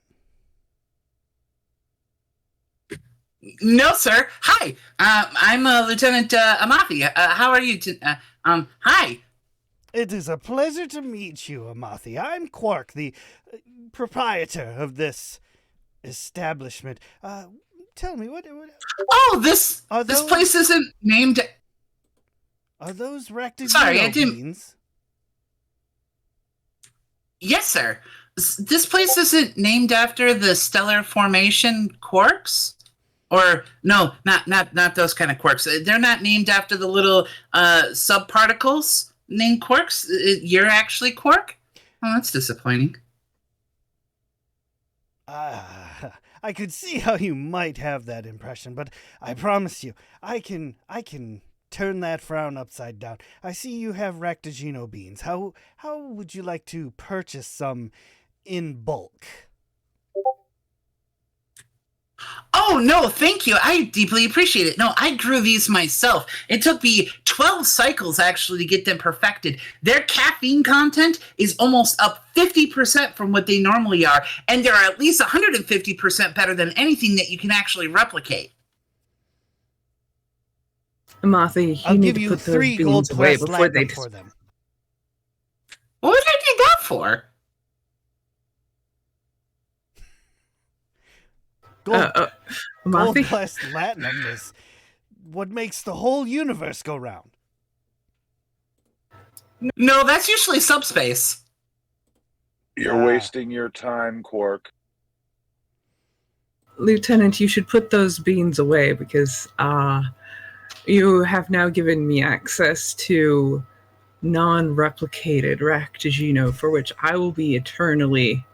No, sir. Hi, I'm Lieutenant Amathi. How are you? Hi. It is a pleasure to meet you, Amathi. I'm Quark, the proprietor of this establishment. Tell me, what Oh, this place isn't named. Are those rectangino Sorry, I didn't. beans? Yes, sir. This place isn't named after the stellar formation quarks, or no, not those kind of quarks. They're not named after the little subparticles named quarks. You're actually Quark? Oh, that's disappointing. I could see how you might have that impression, but I promise you, I can turn that frown upside down. I see you have rectangino beans. How would you like to purchase some in bulk? Oh, no, thank you. I deeply appreciate it. No, I grew these myself. It took me 12 cycles, actually, to get them perfected. Their caffeine content is almost up 50% from what they normally are, and they're at least 150% better than anything that you can actually replicate. Amathi, I'll need give you to put 3 those gold beans away plus before they platinum for them. What would I do that for? Gold Amathi? plus platinum is what makes the whole universe go round. No, that's usually subspace. You're wasting your time, Quark. Lieutenant, you should put those beans away because you have now given me access to non-replicated rectangino, for which I will be eternally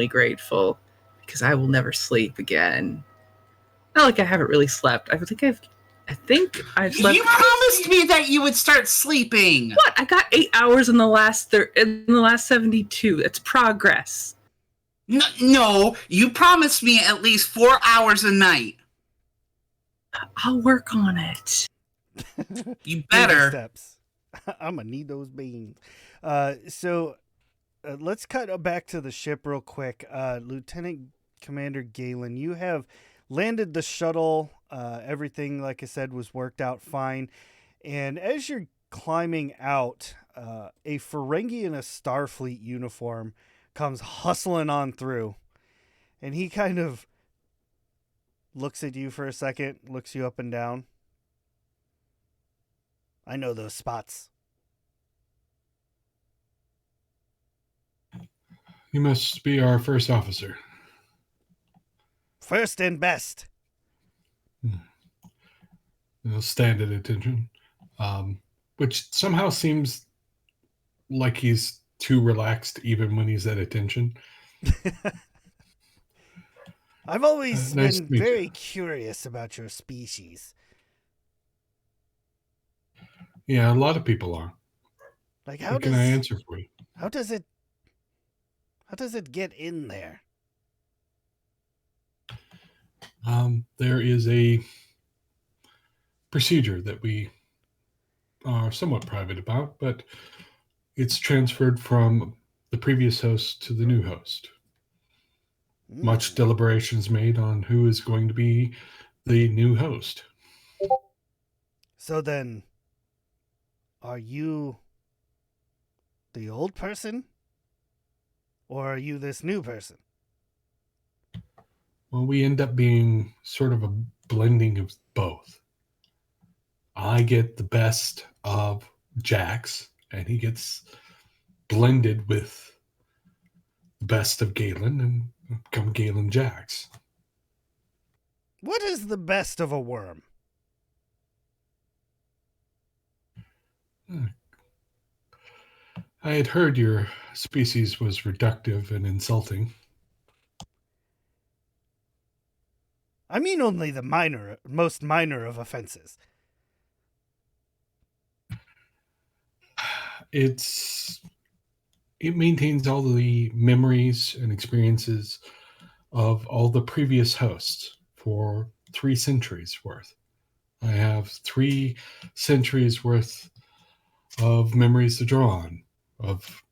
grateful, because I will never sleep again. Not like I haven't really slept. I think I've slept. You promised me that you would start sleeping. What? I got 8 hours in the last 72. That's progress. No, you promised me at least 4 hours a night. I'll work on it. You better. Steps. I'm gonna need those beans. So let's cut back to the ship real quick. Lieutenant Commander Galen, you have landed the shuttle. Everything, like I said, was worked out fine. And as you're climbing out, a Ferengi in a Starfleet uniform comes hustling on through. And he kind of looks at you for a second, looks you up and down. I know those spots. You must be our first officer. First and best. He'll stand at attention, which somehow seems like he's too relaxed even when he's at attention. I've always nice been to meet very you. curious about your species. Yeah, a lot of people are. Like, What can I answer for you? How does it get in there? There is a procedure that we are somewhat private about, but it's transferred from the previous host to the new host. Much deliberations made on who is going to be the new host. So then, are you the old person? Or are you this new person? Well, we end up being sort of a blending of both. I get the best of Jax, and he gets blended with the best of Galen and become Galen Jax. What is the best of a worm? I had heard your species was reductive and insulting. I mean only the most minor of offenses. It maintains all the memories and experiences of all the previous hosts for 3 centuries worth. I have 3 centuries worth of memories to draw on, of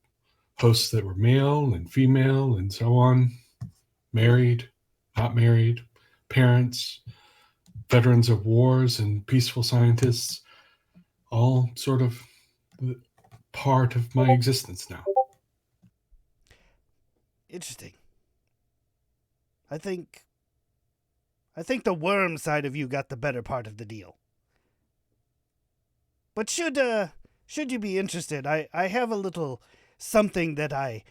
hosts that were male and female and so on, married, not married, parents, veterans of wars and peaceful scientists, all sort of part of my existence now. Interesting. I think the worm side of you got the better part of the deal. But should you be interested, I have a little something that I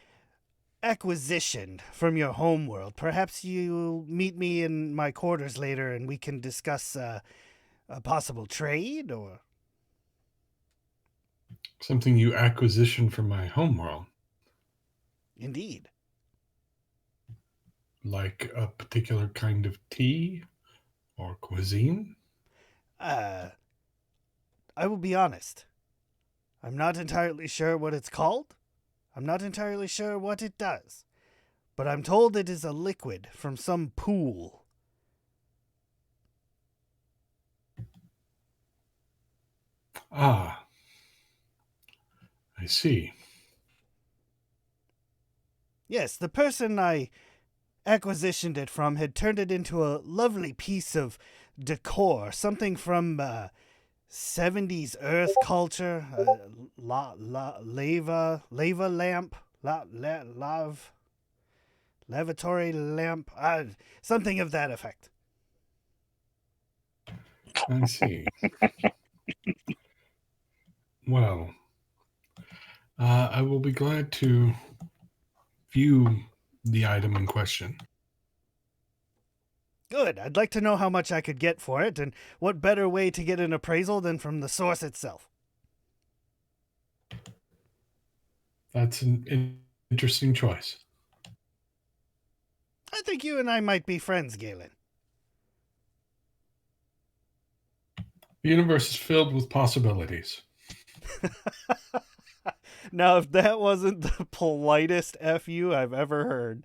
acquisitioned from your homeworld. Perhaps you'll meet me in my quarters later and we can discuss a possible trade or... Something you acquisition from my homeworld. Indeed. Like a particular kind of tea or cuisine? I will be honest. I'm not entirely sure what it's called. I'm not entirely sure what it does. But I'm told it is a liquid from some pool. Ah, I see. Yes, the person I acquisitioned it from had turned it into a lovely piece of decor, something from 70s Earth culture, lava lamp, lavatory lamp, something of that effect. I see. Well, I will be glad to view the item in question. Good. I'd like to know how much I could get for it, and what better way to get an appraisal than from the source itself. That's an interesting choice. I think you and I might be friends, Galen. The universe is filled with possibilities. Now, if that wasn't the politest FU I've ever heard.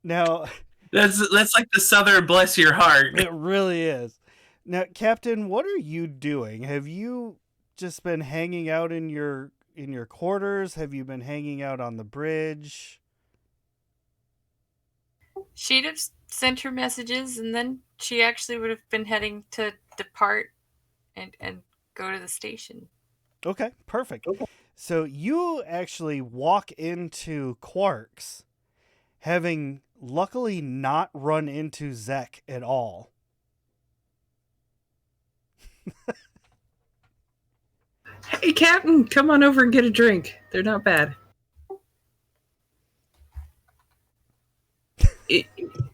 Now, That's like the Southern bless your heart. it really is. Now, Captain, what are you doing? Have you just been hanging out in your quarters? Have you been hanging out on the bridge? She'd have sent her messages, and then she actually would have been heading to depart and go to the station. Okay, perfect. So you actually walk into Quark's, having luckily not run into Zek at all. Hey, Captain, come on over and get a drink. They're not bad.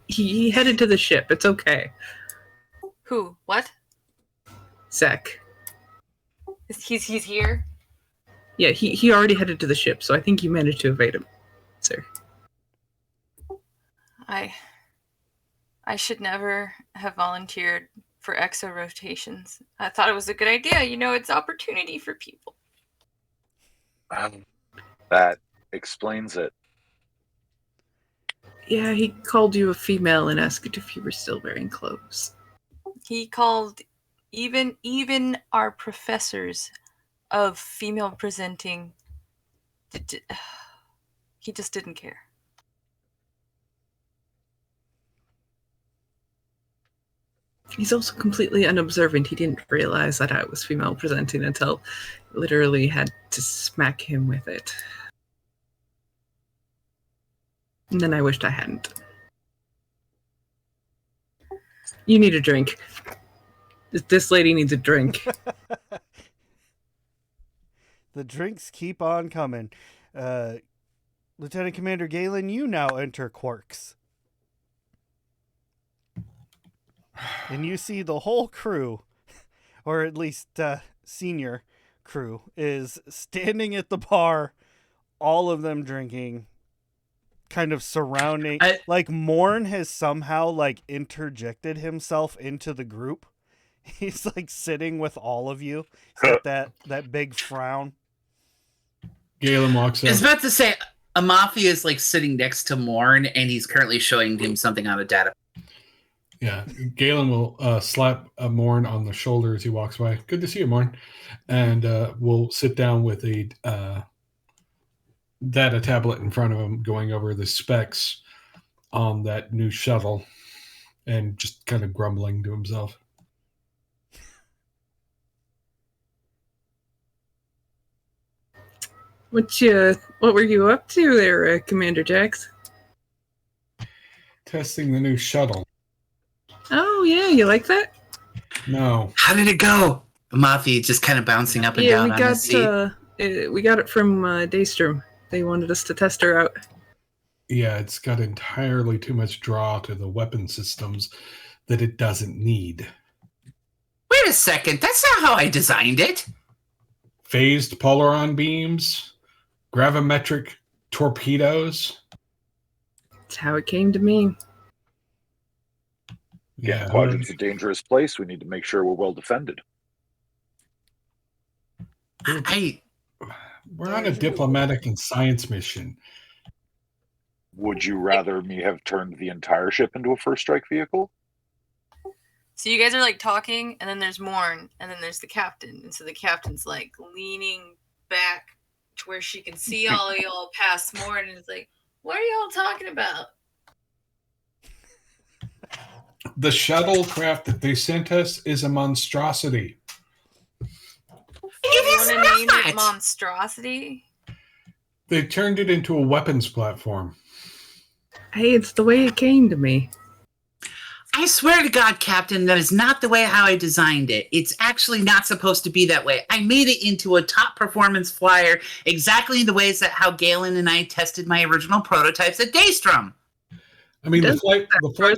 He headed to the ship. It's okay. Who? What? Zek. He's here? Yeah, he already headed to the ship, so I think you managed to evade him, sir. I should never have volunteered for exo rotations. I thought it was a good idea. You know, it's opportunity for people. That explains it. Yeah, he called you a female and asked if you were still wearing clothes. He called even our professors of female presenting. He just didn't care. He's also completely unobservant. He didn't realize that I was female presenting until literally had to smack him with it. And then I wished I hadn't. You need a drink. This lady needs a drink. The drinks keep on coming. Lieutenant Commander Galen, you now enter Quarks. And you see the whole crew, or at least senior crew, is standing at the bar, all of them drinking, kind of surrounding. Like, Morn has somehow, like, interjected himself into the group. He's, like, sitting with all of you. He's got that big frown. Galen walks I was up. about to say, Amafi is like sitting next to Morn, and he's currently showing him something on a data. Yeah, Galen will slap Morn on the shoulder as he walks by. Good to see you, Morn. And we'll sit down with a data tablet in front of him, going over the specs on that new shuttle, and just kind of grumbling to himself. What were you up to there, Commander Jax? Testing the new shuttle. Oh yeah, you like that? No. How did it go? Amafi just kind of bouncing up and down on his seat. We got it from Daystrom. They wanted us to test her out. Yeah, it's got entirely too much draw to the weapon systems that it doesn't need. Wait a second, that's not how I designed it. Phased polaron beams, gravimetric torpedoes. That's how it came to me. Yeah, Quadrant's a dangerous place. We need to make sure we're well defended. We're on a diplomatic and science mission. Would you rather me have turned the entire ship into a first strike vehicle? So you guys are like talking, and then there's Morn, and then there's the captain. And so the captain's like leaning back to where she can see all of y'all past Morn, and it's like, what are y'all talking about? The shuttlecraft that they sent us is a monstrosity. You want to name it Monstrosity? They turned it into a weapons platform. Hey, it's the way it came to me. I swear to God, Captain, that is not the way how I designed it. It's actually not supposed to be that way. I made it into a top performance flyer exactly the ways that how Galen and I tested my original prototypes at Daystrom. I mean, the flight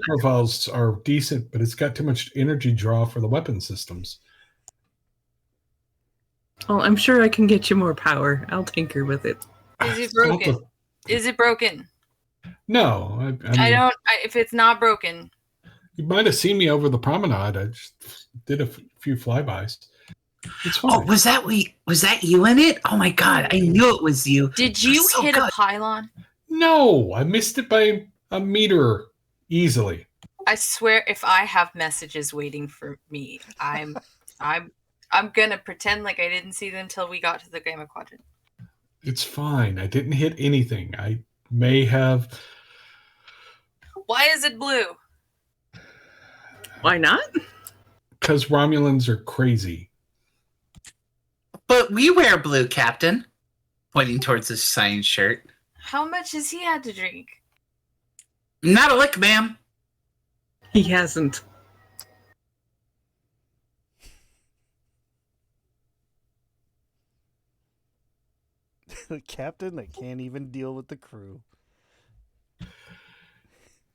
profiles are decent, but it's got too much energy draw for the weapon systems. Well, I'm sure I can get you more power. I'll tinker with it. Is it broken? Is it broken? No. I mean, if it's not broken. You might have seen me over the promenade. I just did a few flybys. It's fine. Oh, was that you in it? Oh my God, I knew it was you. Did you hit a pylon? No, I missed it by a meter easily. I swear, if I have messages waiting for me, I'm gonna pretend like I didn't see them until we got to the Gamma Quadrant. It's fine. I didn't hit anything. I may have. Why is it blue? Why not? Because Romulans are crazy. But we wear blue, Captain. Pointing towards his science shirt. How much has he had to drink? Not a lick, ma'am. He hasn't. The captain that can't even deal with the crew.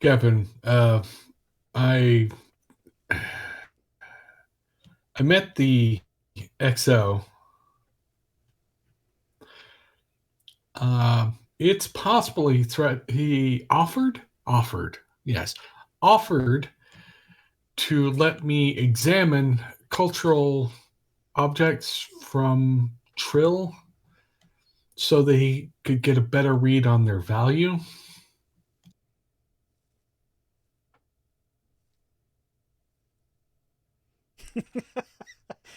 Captain, I met the XO. It's possible he offered to let me examine cultural objects from Trill so that he could get a better read on their value.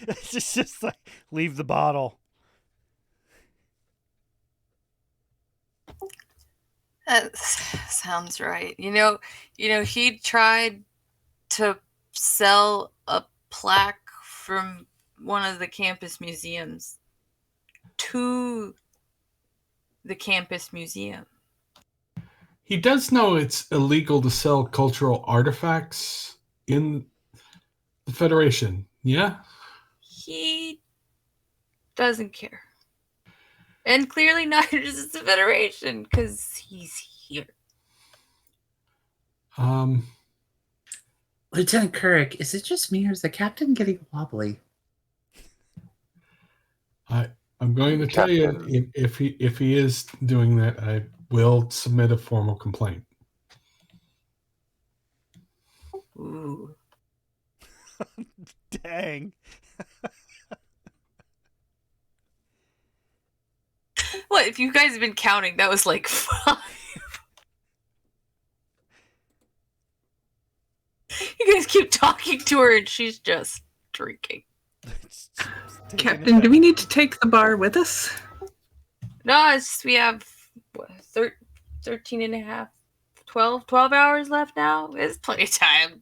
It's just like, leave the bottle. That sounds right. You know, he tried to sell a plaque from one of the campus museums to the campus museum. He does know it's illegal to sell cultural artifacts in the Federation, yeah? He doesn't care. And clearly neither does the Federation, because he's here. Lieutenant Kirk, is it just me or is the captain getting wobbly? I'm going to tell you, if he is doing that, I will submit a formal complaint. Ooh. Dang. What, if you guys have been counting, that was like 5. You guys keep talking to her and she's just drinking. Captain, do we need to take the bar with us? No, we have 13 and a half, 12 hours left now. It's plenty of time.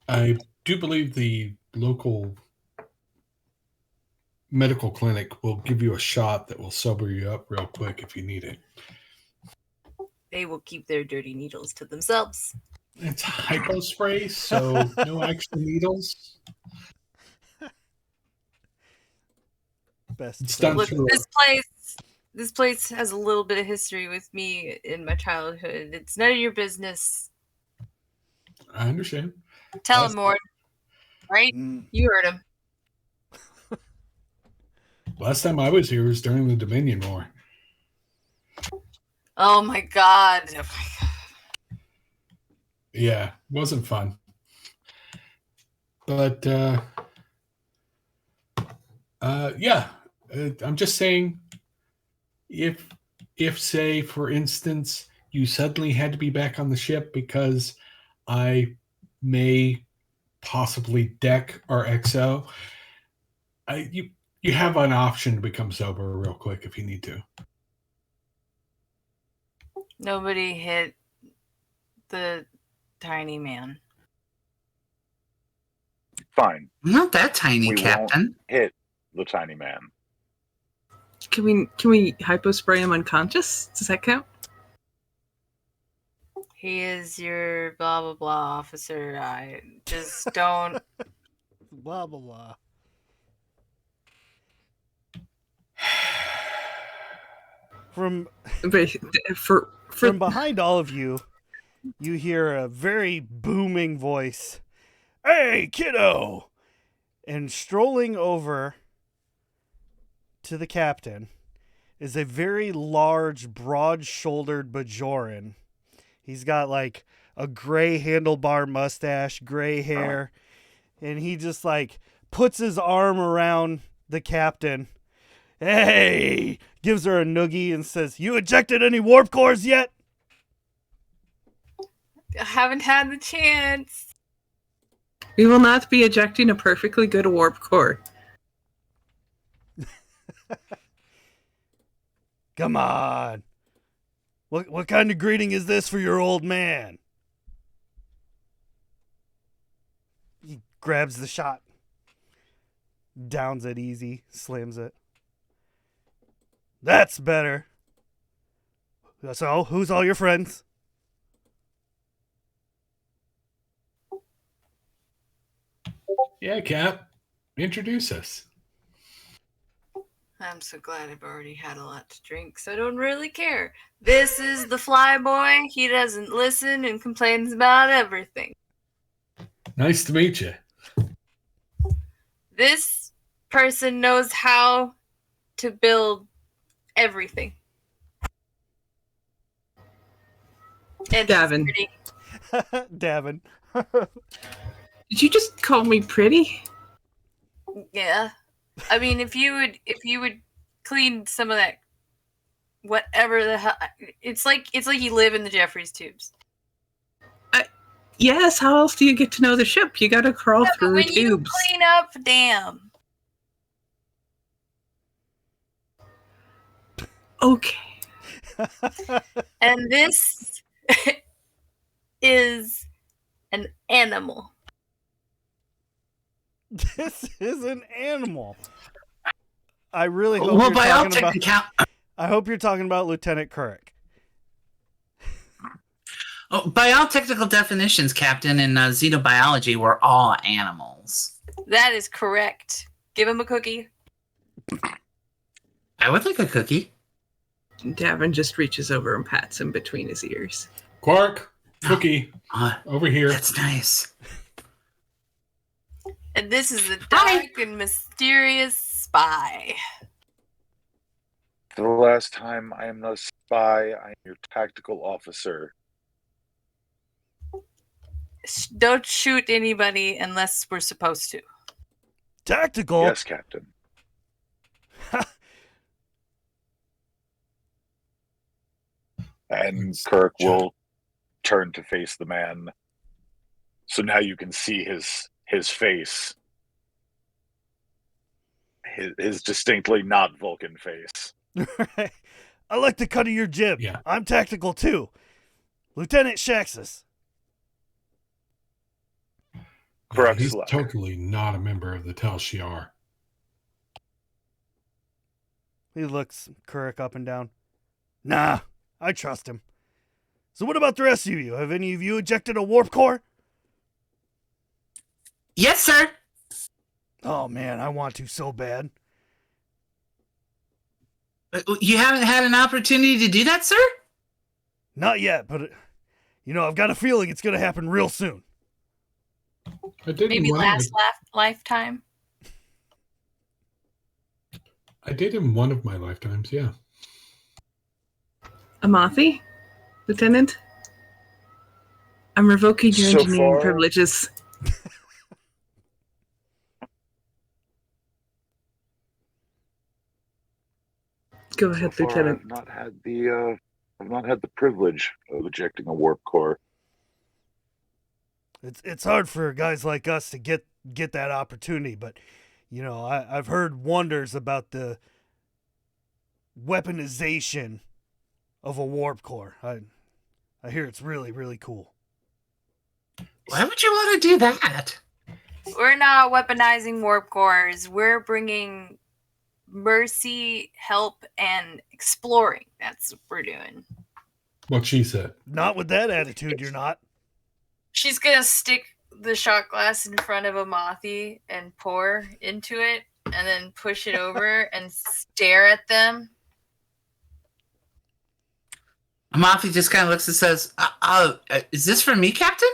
I do believe the local medical clinic will give you a shot that will sober you up real quick if you need it. They will keep their dirty needles to themselves. It's hypo spray, so no extra needles. Best. It's done Look, through this place has a little bit of history with me in my childhood. It's none of your business. I understand. Tell him, Mord. Right? You heard him. Last time I was here was during the Dominion War. Oh my god. Yeah, wasn't fun. But yeah, I'm just saying, if say for instance you suddenly had to be back on the ship because I may possibly deck our XO, you have an option to become sober real quick if you need to. Nobody hit the tiny man. Fine. Not that tiny, We Captain. won't hit the tiny man. Can we hypo spray him unconscious? Does that count? He is your blah blah blah officer. I just don't. Blah blah blah. From behind all of you, you hear a very booming voice. Hey, kiddo! And strolling over to the captain is a very large, broad-shouldered Bajoran. He's got like a gray handlebar mustache, gray hair, and he just like puts his arm around the captain. Hey! Gives her a noogie and says, "You ejected any warp cores yet?" I haven't had the chance. We will not be ejecting a perfectly good warp core. Come on. What kind of greeting is this for your old man? He grabs the shot, downs it easy, slams it. That's better. So, who's all your friends? Yeah, Cap. Introduce us. I'm so glad I've already had a lot to drink, so I don't really care. This is the fly boy. He doesn't listen and complains about everything. Nice to meet you. This person knows how to build everything. And Davin. Davin. Did you just call me pretty? Yeah. I mean, if you would clean some of that, whatever the hell, it's like you live in the Jeffries tubes. Yes. How else do you get to know the ship? You got to crawl through when tubes. you clean up, damn. Okay. And this is an animal. This is an animal. I really hope Well, you're by all talking about. technical, I hope you're talking about Lieutenant Kirk. by all technical definitions, Captain, in xenobiology, we're all animals. That is correct. Give him a cookie. I would like a cookie. Davin just reaches over and pats him between his ears. Quark, cookie, over here. That's nice. And this is the dark and mysterious spy. For the last time, I am not a spy. I am your tactical officer. Don't shoot anybody unless we're supposed to. Tactical? Yes, Captain. And Kirk will turn to face the man. So now you can see his face. His distinctly not Vulcan face. Right. I like the cut of your jib. Yeah. I'm tactical too. Lieutenant Shaxus. Correct. He's totally not a member of the Tel Shiar. He looks Kuruk up and down. Nah, I trust him. So what about the rest of you? Have any of you ejected a warp core? Yes, sir. Oh man, I want to so bad. You haven't had an opportunity to do that, sir? Not yet, but I've got a feeling it's going to happen real soon. I did Maybe last lifetime. I did in one of my lifetimes, yeah. Amathi, Lieutenant, I'm revoking your So engineering far- privileges. Go ahead, So far, Lieutenant. I've not had the privilege of ejecting a warp core. It's hard for guys like us to get that opportunity, but I've heard wonders about the weaponization of a warp core. I hear it's really, really cool. Why would you want to do that? We're not weaponizing warp cores. We're bringing mercy, help, and exploring. That's what we're doing. What she said. Not with that attitude, you're not. She's gonna stick the shot glass in front of Amathi and pour into it, and then push it over and stare at them. Amafi just kind of looks and says, is this for me, Captain?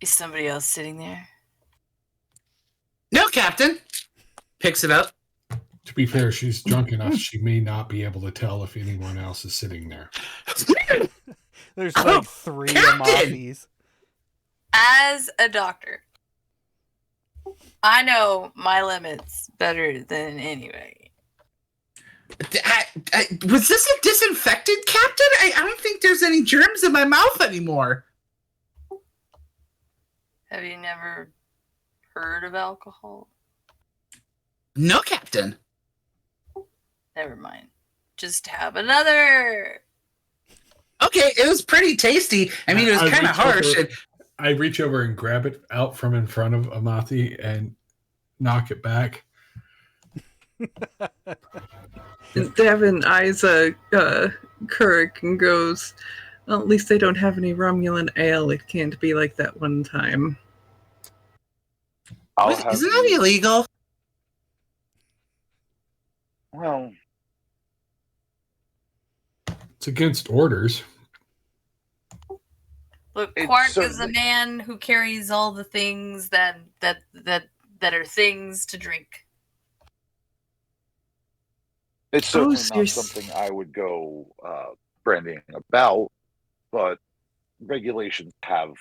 Is somebody else sitting there? No, Captain. Picks it up. To be fair, she's drunk enough she may not be able to tell if anyone else is sitting there. There's like 3 Captain! Amathis. As a doctor, I know my limits better than anybody. Was this a disinfectant, Captain? I don't think there's any germs in my mouth anymore. Have you never heard of alcohol? No, Captain. Never mind. Just have another. Okay, it was pretty tasty. I mean, it was kind of harsh. I reach over and grab it out from in front of Amathi and knock it back. Davin eyes Kuruk and goes, well, at least they don't have any Romulan ale. It can't be like that one time. Isn't that illegal? Well, It's against orders. Look, It's Quark is a certainly- man who carries all the things that are things to drink. it's certainly so not you're something I would go brandying about, but regulations have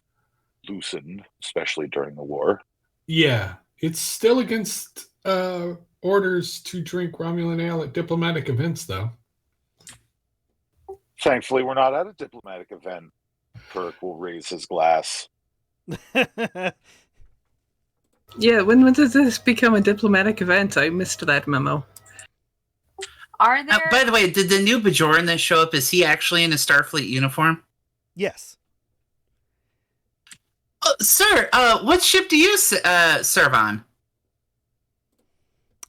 loosened, especially during the war. Yeah, it's still against orders to drink Romulan ale at diplomatic events, though. Thankfully, we're not at a diplomatic event. Kirk will raise his glass. Yeah, when does this become a diplomatic event? I missed that memo. Are there? By the way, did the new Bajoran that show up, is he actually in a Starfleet uniform? Yes. Sir, what ship do you serve on?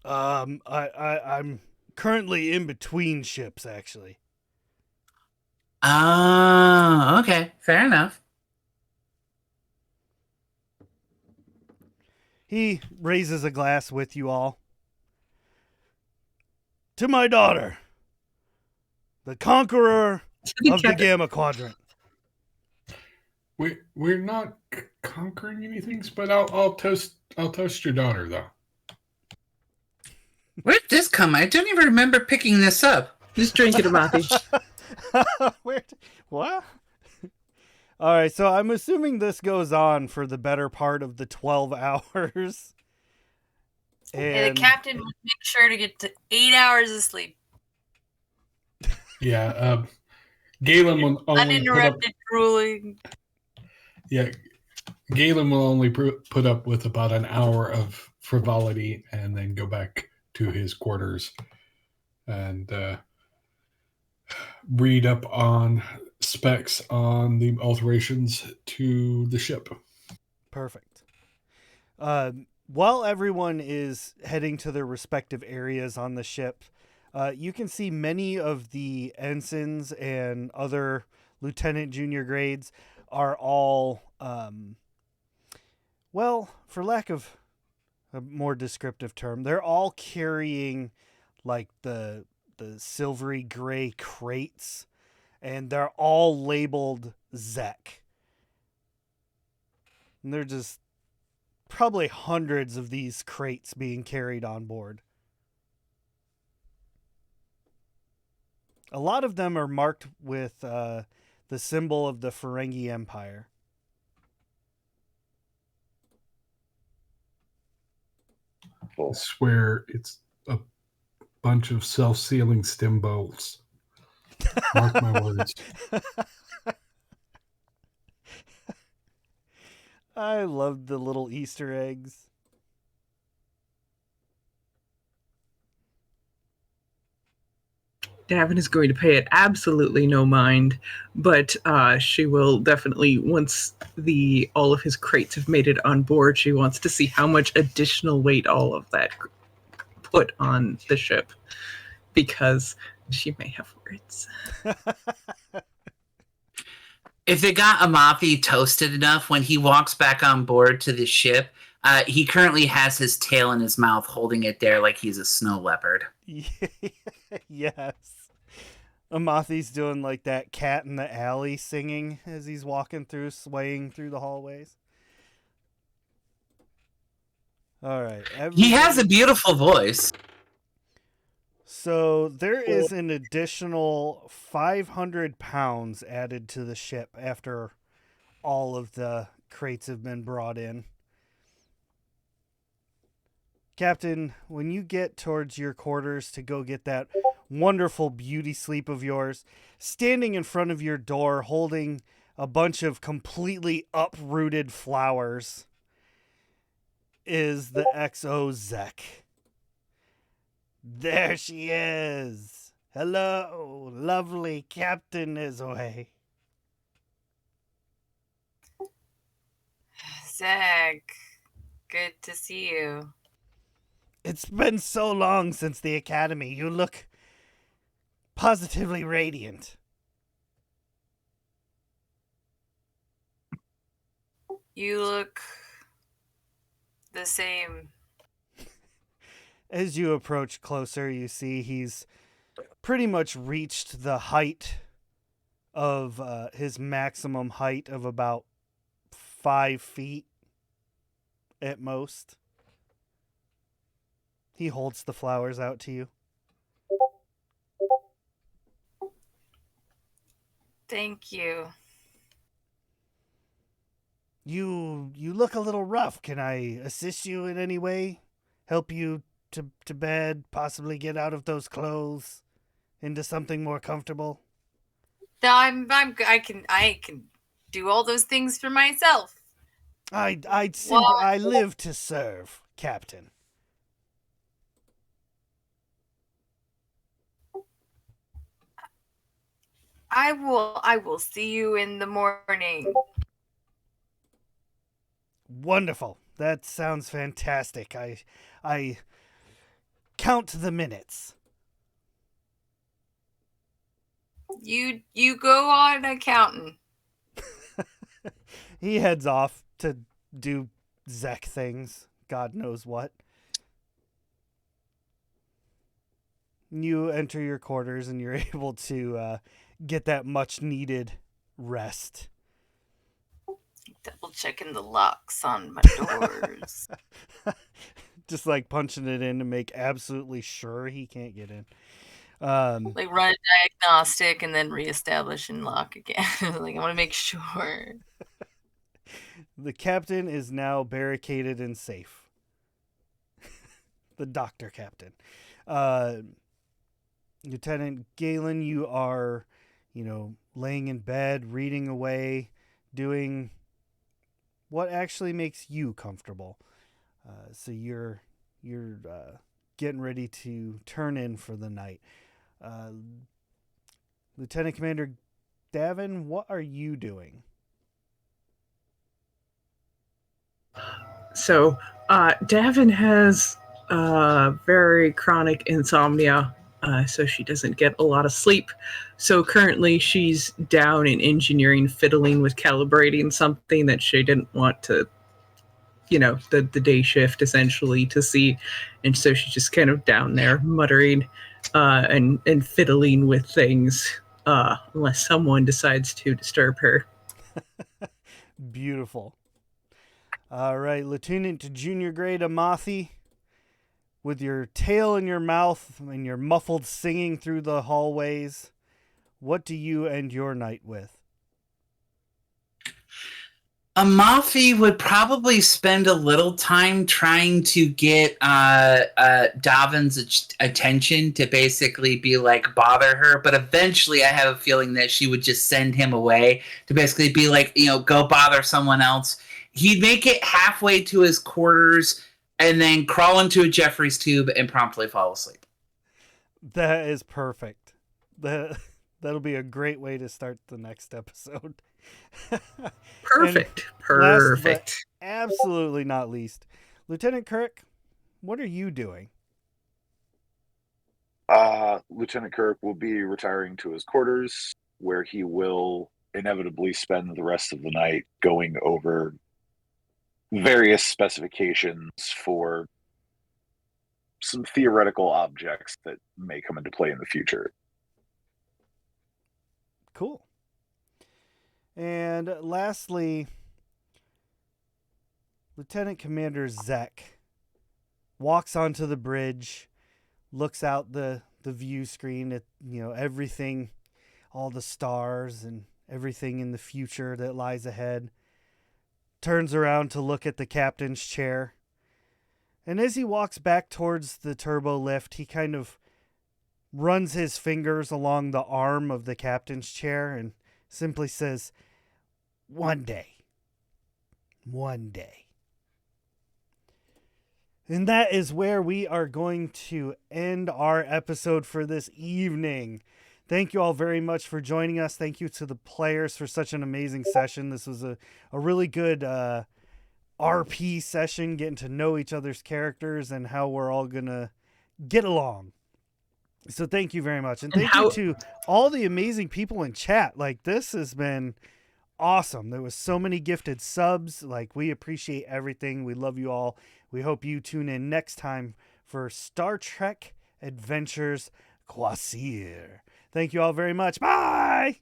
I'm currently in between ships, actually. Oh, okay. Fair enough. He raises a glass with you all. To my daughter, the conqueror of the Gamma Quadrant. We're not conquering anything, but I'll toast your daughter though. Where did this come? I don't even remember picking this up. Just drink it, Amathi. What? All right, so I'm assuming this goes on for the better part of the 12 hours. And the captain would make sure to get to 8 hours of sleep. Yeah, Galen will only Uninterrupted drooling. Yeah, Galen will only put up with about an hour of frivolity and then go back to his quarters and read up on specs on the alterations to the ship. Perfect. While everyone is heading to their respective areas on the ship, you can see many of the ensigns and other lieutenant junior grades are all, well, for lack of a more descriptive term, they're all carrying like the silvery gray crates, and they're all labeled Zek. And they're just probably hundreds of these crates being carried on board. A lot of them are marked with the symbol of the Ferengi Empire. I swear it's a bunch of self-sealing stem bolts. Mark my words. I love the little Easter eggs. Davin is going to pay it absolutely no mind, but she will definitely, once all of his crates have made it on board, she wants to see how much additional weight all of that put on the ship, because she may have words. If they got Amafi toasted enough, when he walks back on board to the ship, he currently has his tail in his mouth, holding it there like he's a snow leopard. Yes. Amathi's doing like that cat in the alley singing as he's walking through, swaying through the hallways. All right. He has a beautiful voice. So there is an additional 500 pounds added to the ship after all of the crates have been brought in. Captain, when you get towards your quarters to go get that wonderful beauty sleep of yours, standing in front of your door holding a bunch of completely uprooted flowers is the XO Zek. There she is. Hello, lovely Captain Izoi. Zach, good to see you. It's been so long since the academy. You look positively radiant. You look the same. As you approach closer, you see he's pretty much reached the height of his maximum height of about 5 feet at most. He holds the flowers out to you. Thank you. You look a little rough. Can I assist you in any way? Help you to bed? Possibly get out of those clothes into something more comfortable? No, I can do all those things for myself. I live to serve, Captain. I will see you in the morning. Wonderful. That sounds fantastic. I count the minutes. You go on accounting. He heads off to do Zek things, God knows what. You enter your quarters and you're able to get that much needed rest. Double checking the locks on my doors. Just like punching it in to make absolutely sure he can't get in. Like run a diagnostic and then reestablish and lock again. Like I want to make sure. The captain is now barricaded and safe. The doctor captain. Lieutenant Galen, you are, laying in bed, reading away, doing what actually makes you comfortable. So you're getting ready to turn in for the night. Lieutenant Commander Davin, what are you doing? So, Davin has very chronic insomnia, so she doesn't get a lot of sleep. So currently she's down in engineering, fiddling with calibrating something that she didn't want to, the day shift essentially to see. And so she's just kind of down there muttering and fiddling with things unless someone decides to disturb her. Beautiful. All right, Lieutenant Junior Grade Amathi, with your tail in your mouth and your muffled singing through the hallways, what do you end your night with? Amafi would probably spend a little time trying to get Davin's attention to basically be like bother her, but eventually I have a feeling that she would just send him away to basically be like, go bother someone else. He'd make it halfway to his quarters and then crawl into a Jeffrey's tube and promptly fall asleep. That is perfect. That'll be a great way to start the next episode. Perfect. Last, but absolutely not least, Lieutenant Kirk, what are you doing? Lieutenant Kirk will be retiring to his quarters, where he will inevitably spend the rest of the night going over various specifications for some theoretical objects that may come into play in the future. Cool. And lastly, Lieutenant Commander Zek walks onto the bridge, looks out the view screen at, everything, all the stars and everything in the future that lies ahead, turns around to look at the captain's chair. And as he walks back towards the turbo lift, he kind of runs his fingers along the arm of the captain's chair and simply says, "One day. One day." And that is where we are going to end our episode for this evening. Thank you all very much for joining us. Thank you to the players for such an amazing session. This was a really good RP session, getting to know each other's characters and how we're all going to get along. So thank you very much. And thank you to all the amazing people in chat. Like, this has been awesome. There was so many gifted subs. Like, we appreciate everything. We love you all. We hope you tune in next time for Star Trek Adventures Kvasir. Thank you all very much. Bye!